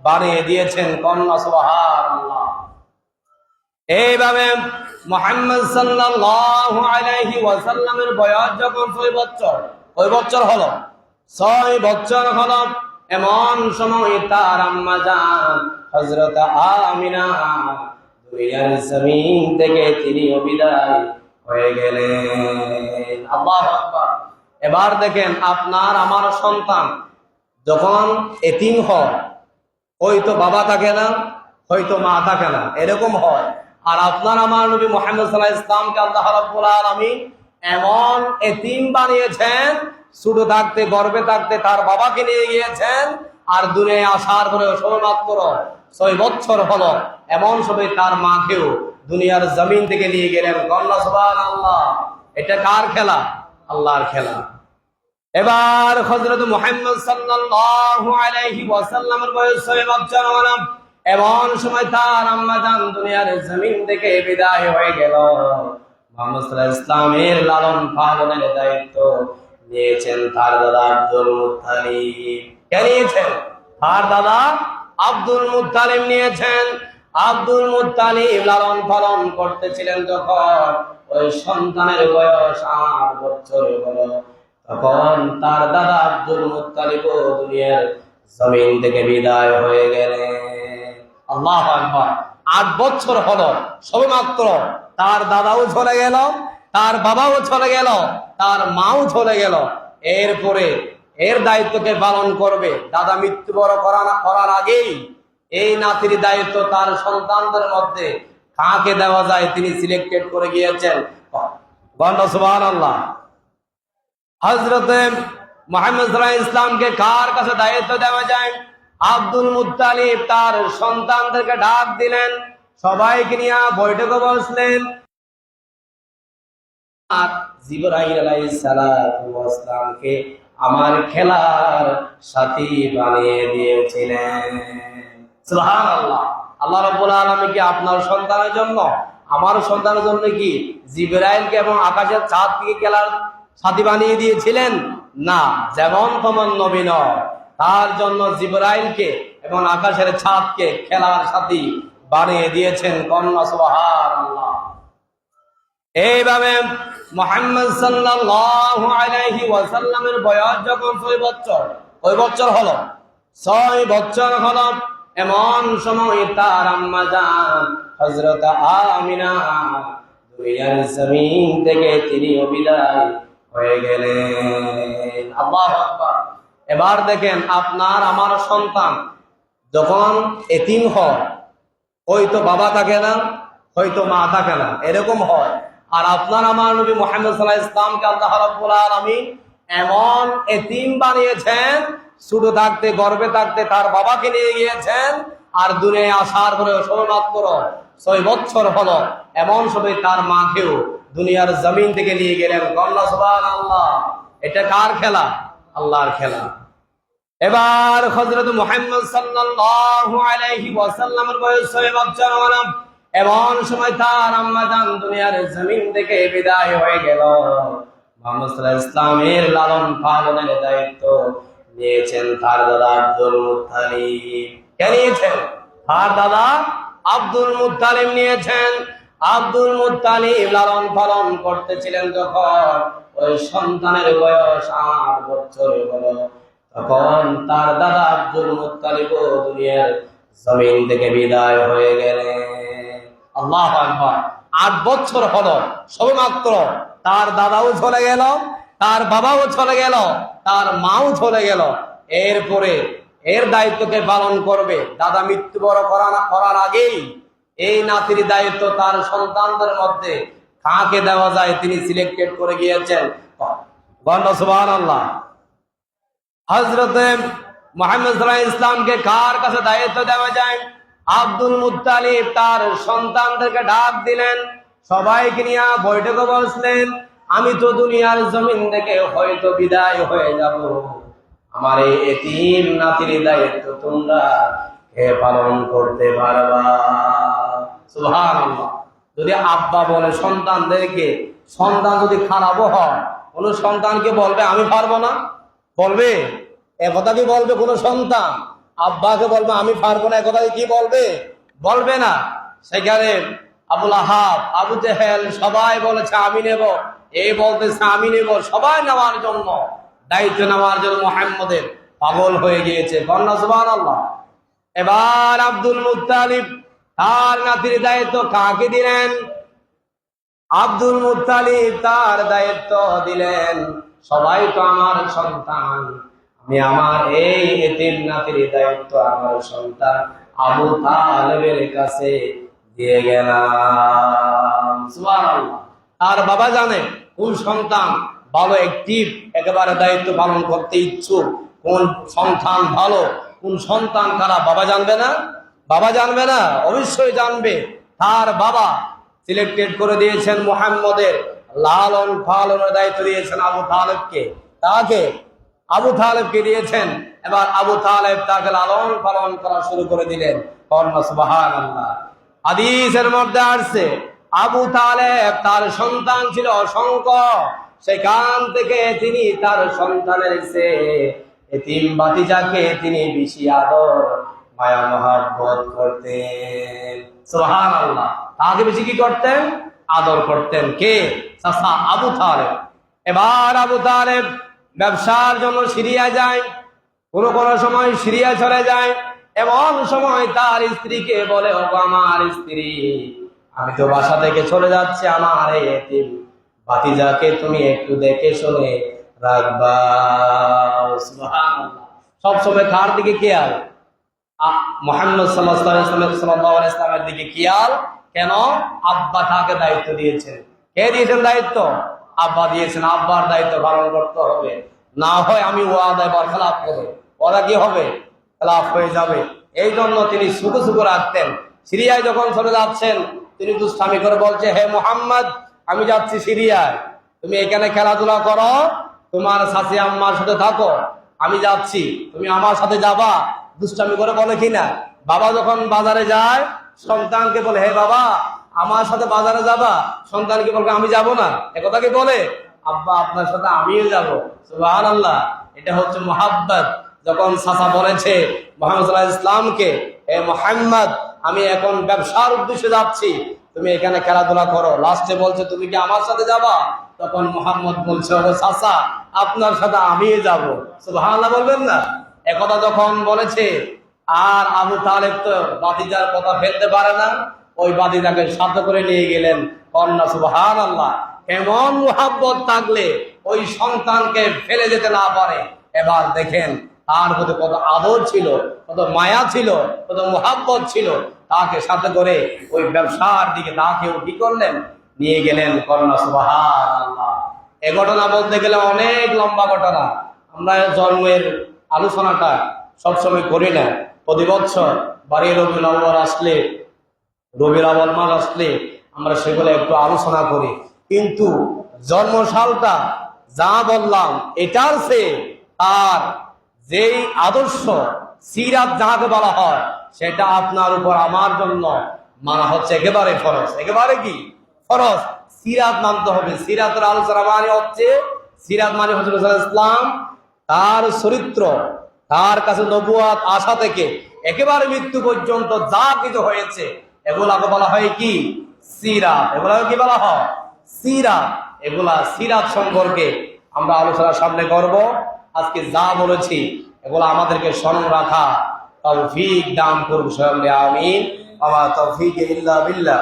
বানিয়ে দিয়েছেন। কন্যা সুবহানাল্লাহ। এইভাবে মুহাম্মদ সাল্লাল্লাহু আলাইহি ওয়াসাল্লামের বয়স যখন 6 বছর, ওই বছর হলো 6 বছর হলো, এমন সময় তার আম্মা জান হযরত আমিনা দুনিয়ার জমিন থেকে তিনি বিদায় হয়ে গেলেন। আল্লাহু আকবার। এবার দেখেন, আপনার আমার সন্তান যখন এতিম হয়, হয়তো বাবা থাকে না, হয়তো মা থাকে না, এরকম হয়। আর আপনার আমার নবী মুহাম্মদ সাল্লাল্লাহু আলাইহি ওয়াসাল্লামকে আল্লাহ রাব্বুল আলামিন এমন এতিম বানিয়েছেন, ছোট থাকতে গর্ভে থাকতে তার বাবাকে নিয়ে গিয়েছেন, আর দুনিয়ায় আসার পরে সবেমাত্র 6 বছর হলো, এমন সময় তার মাকেও দুনিয়ার জমিন থেকে নিয়ে গেলেন। কন্যা সুবহানাল্লাহ। এটা কার খেলা? আল্লাহর খেলা। এবার হযরত মুহাম্মদ সাল্লাল্লাহু আলাইহি ওয়াসাল্লামের বয়স 6 বছর হলো, এমন সময় তার আম্মা জান দুনিয়ার জমিন থেকে বিদায় হয়ে গেল। মুহাম্মদ সাল্লাল্লাহু আলাইহি ওয়াসাল্লামের লালন পালনের দায়িত্ব নিয়েছেন তার দাদা আব্দুল মুত্তালিব। কে নিয়েছেন? তার দাদা আব্দুল মুত্তালিব নিয়েছেন। আব্দুল মুত্তালিব লালন পালন করতেছিলেন। যখন ওই সন্তানের বয়স 8 বছর হলো, তখন তার দাদা আব্দুল মুত্তালিব দুনিয়ার জমিন থেকে বিদায় হয়ে গেলেন। আল্লাহু আকবার। 8 বছর হলো সবেমাত্র, তার দাদাও চলে গেল, তার বাবাও চলে গেল, তার মাও চলে গেল। এরপরে এর দায়িত্বকে পালন করবে। দাদা মৃত্যুবরণ করার আগেই এই নাতির দায়িত্ব তার সন্তানদের মধ্যে কাকে দেওয়া যায় তিনি সিলেক্টেড করে গিয়েছেন। বলো সুবহানাল্লাহ। হযরতে মুহাম্মদ সাল্লাল্লাহু আলাইহি ওয়াসাল্লামকে কার কাছে দায়িত্ব দেওয়া যায়? আব্দুল মুত্তালিব তার সন্তানদেরকে ডাক দিলেন, সবাইকে নিয়ে বৈঠকে বসলেন। আর জিবরাইল আলাইহিস সালাতু ওয়াস সালামকে আমার খেলার সাথী বানিয়ে দিয়েছিলেন। সুবহানাল্লাহ। আল্লাহ রাব্বুল আলামিন কি আপনার সন্তানের জন্য, আমার সন্তানের জন্য কি জিবরাইলকে এবং আকাশের চাঁদকে খেলার সাথী বানিয়ে দিয়েছিলেন? না, যেমন তোমার নবী নয়। তার জন্য জিবরাইলকে এবং আকাশের ছাদকে খেলার সাথী বানিয়ে দিয়েছেন। কন্যা সুবহানাল্লাহ। এইভাবে মুহাম্মদ সাল্লাল্লাহু আলাইহি ওয়াসাল্লামের বয়স যখন 6 বছর, কয় বছর হলো? 6 বছর হলো। এমন সময় তার আম্মা জান হযরত আমিনা দুনিয়ার জমিন থেকে তিনি বিদায় হয়ে গেলেন। আল্লাহু আকবার। এবার দেখেন, আপনার আমার সন্তান যখন এতিম হয়, হয়তো বাবা থাকে না, হয়তো মা থাকে না, এরকম হয়। আর আপনার আমার নবী মুহাম্মদ সাল্লাল্লাহু আলাইহি ওয়াসাল্লামকে আল্লাহ রাব্বুল আলামিন এমন এতিম বানিয়েছেন, শুধু থাকতে গর্ভে থাকতে তার বাবাকে নিয়ে গিয়েছেন, আর দুনিয়ায় আসার পরে সবেমাত্র 6 বছর হলো, এমন সময় তার মাকেও দুনিয়ার জমিন থেকে নিয়ে গেলেন। কন্যা সুবহানাল্লাহ। এটা কার খেলা? আল্লাহর খেলা। এবার হযরত মুহাম্মদ সাল্লাল্লাহু আলাইহি ওয়াসাল্লামের বয়স 6 বছর হলো। এমন সময় তার আম্মা জান দুনিয়ার জমিন থেকে বিদায় হয়ে গেল। মুহাম্মদ সাল্লাল্লাহু আলাইহি ওয়াসাল্লামের লালন পালনের দায়িত্ব নিয়েছেন তার দাদা আব্দুল মুত্তালিব। কে নিয়েছেন? তার দাদা আব্দুল মুত্তালিব নিয়েছেন। আব্দুল মুত্তালিব লালন পালন করতেছিলেন যখন ওই সন্তানের বয়স 8 বছর হলো, তখন তার দাদা আব্দুল মুত্তালিব দুনিয়ার জমিন থেকে বিদায় হয়ে গেলেন। আল্লাহু আকবার। 8 বছর হলো সবেমাত্র, তার দাদাও চলে গেল, তার বাবাও চলে গেল, তার মাও চলে গেল। এরপরে এর দায়িত্বকে পালন করবে দাদা মৃত্যুবরণ করার আগেই এই নাতির দায়িত্ব তার সন্তানদের মধ্যে কাকে দেওয়া যায় তিনি সিলেক্টেড করে গিয়েছেন। সুবহানাল্লাহ। হযরতে মুহাম্মদ সাল্লাল্লাহু আলাইহি ওয়াসাল্লামকে কার কাছে দায়িত্ব দেওয়া যায়? আব্দুল মুত্তালিব তার সন্তানদেরকে ডাক দিলেন, সবাইকে নিয়ে বৈঠকে বসলেন। আমি তো দুনিয়ার জমিন থেকে হয়তো বিদায় হয়ে যাব, আমার এই এতিম নাতির দায়িত্ব তোমরা কে পালন করতে পারবা? সুবহানাল্লাহ। যদি আব্বা বলে সন্তানদেরকে, সন্তান যদি খারাপও হয়, কোন সন্তানকে বলবে আমি পারবো না? বলবে? একথা কি বলবে কোন সন্তান? আব্বাকে বলবে আমি পারবো না, একথা কি বলবে? বলবে না। সেখানে আবুল আহাব, আবু জেহেল সবাই বলেছে আমি নেব, এই বলতেছে আমি নেব, সবাই নেওয়ার জন্য, দায়িত্ব নেওয়ার জন্য মুহাম্মদের পাগল হয়ে গিয়েছে। কন্যা সুবহানাল্লাহ। এবার আব্দুল মুত্তালিব তার নাতির দায়িত্ব কাকে দিলেন? আব্দুল মুত্তালিব তার দায়িত্ব দিলেন, সবাই তো আমার সন্তান, আমি আমার এই এতিম নাতির দায়িত্ব আমার সন্তান আবু তালেবের কাছে দিয়ে গেলাম। সুবহানাল্লাহ। আর বাবা জানে কোন সন্তান ভালো, অ্যাক্টিভ, একেবারে দায়িত্ব পালন করতে ইচ্ছুক, কোন সন্তান ভালো, কোন সন্তান খারাপ, বাবা জানবে না? বাবা জানবে না? অবশ্যই জানবে। তার বাবা সিলেক্টেড করে দিয়েছেন মুহাম্মদের লালন পালনের দায়িত্ব দিয়েছেন আবু তালেবকে। তাকে আবু তালেবকে দিয়েছেন। এবার আবু তালেব তাকে লালন পালন করা শুরু করে দিলেন। সুবহানাল্লাহ। হাদিসের মধ্যে আসছে আবু তালেব তার সন্তান ছিল অসংখ্য, সেখান থেকে তিনি তার সন্তানের চেয়ে এতিম বাতিজাকে তিনি বেশি আদর মায়া মহব্বত করতেন। সুবহানাল্লাহ। তাকে বেশি কি করতেন? আদর করতেন। কে? চাচা আবু তালেব। এবার আবু তালেব ব্যবসার জন্য সিরিয়া যায়, কোন কোন সময় সিরিয়া চলে যায়। এমন সময় তার স্ত্রীকে বলে, ও আমার স্ত্রী, আমি তো বাসা থেকে চলে যাচ্ছি, আমার এই এতিম ভাতিজাকে তুমি একটু দেখে শুনে রাখবা। সুবহানাল্লাহ। সবসময় কার দিকে খেয়াল? মুহাম্মদ সাল্লাল্লাহু আলাইহি ওয়াসাল্লামের দিকে খেয়াল। কেন? আব্বা তাকে দায়িত্ব দিয়েছেন। কে দিয়েছেন দায়িত্ব? আব্বা দিয়েছেন। আব্বার দায়িত্ব পালন করতে হবে, না হয় আমি ওয়াদায় বরখলাফ করব, ওরা কি হবে? খেলাফ হয়ে যাবে। এই জন্য তিনি সুখে সুখে রাখতেন। সিরিয়ায় যখন চলে যাচ্ছেন, তিনি দুষ্টামি করে বলছে, হে মুহাম্মদ, আমি যাচ্ছি সিরিয়ায়, তুমি এখানে খেলাধুলা করো, তোমার চাচি আম্মার সাথে থাকো, আমি যাচ্ছি, তুমি আমার সাথে যাবা। দুষ্টামি করে বলে কিনা? বাবা যখন বাজারে যায়, সন্তানকে বলে, হে বাবা, আমার সাথে বাজারে যাবা? সন্তানকে বলবে আমি যাব না, একথা কি বলে? আব্বা আপনার সাথে আমিও যাব। সুবহানাল্লাহ, এটা হচ্ছে মুহাব্বত। যখন চাচা বলেছে মুহাম্মদ সাল্লাল্লাহু আলাইহি ইসলামকে, এ মুহাম্মদ আমি এখন ব্যবসার উদ্দেশ্যে যাচ্ছি, তুমি এখানে খেলাধুলা করো, লাস্টে বলছে তুমি কি আমার সাথে যাবা? তখন মুহাম্মদ বলছে ও চাচা আপনার সাথে আমিও যাব। সুবহানাল্লাহ বলবেন না? একথা যখন বলেছে, আর আবু তালেব তো বাতিজার কথা ফেলতে পারে না, ওই বাতিজাকে সাথে করে নিয়ে গেলেন। কন্যা সুবহানাল্লাহ, এমন মুহাব্বত থাকলে ওই সন্তানকে ফেলে যেতে না পারে। এবার দেখেন তার প্রতি কত আদর ছিল, কত মায়া ছিল, কত মুহাব্বত ছিল, তাকে সাথে করে ওই ব্যবসার দিকে তাকেও কি করলেন, নিয়ে গেলেন। কন্যা সুবহানাল্লাহ। এ ঘটনা বলতে গেলে অনেক লম্বা ঘটনা। আমরা জন্মের আলোচনাটা সবসময় করি না, প্রতি বছর বাড়ি রবিউল আউয়াল আসলে, রবিউল আউয়াল মাস আসলে আমরা সেগুলো একটু আলোচনা করি। কিন্তু জন্মসালটা যা বললাম এটার চেয়ে তার যেই আদর্শ সিরাত যাহাকে বলা হয়, সেটা আপনার উপর আমার জন্য মানা হচ্ছে একেবারে ফরজ। একেবারে কি ফরজ? সিরাত মানতে হবে। সিরাতের আলোচনা মানে হচ্ছে, সিরাত মানে হচ্ছে রাসূলুল্লাহ ইসলাম, তার চরিত্র, তার কাছে নবুয়াত আসা থেকে একেবারে মৃত্যু পর্যন্ত যা কিছু হয়েছে এগুলাকে বলা হয় কি সিরাত। এগুলাকে কি বলা হয়? সিরাত। এগুলা সিরাত সম্পর্কে আমরা আলোচনার সামনে করব। আজকে যা বলেছি এগুলো আমাদেরকে স্মরণ রাখা তৌফিক দান করুন। আমিন। ওয়া মা তৌফিক ইল্লা বিল্লাহ।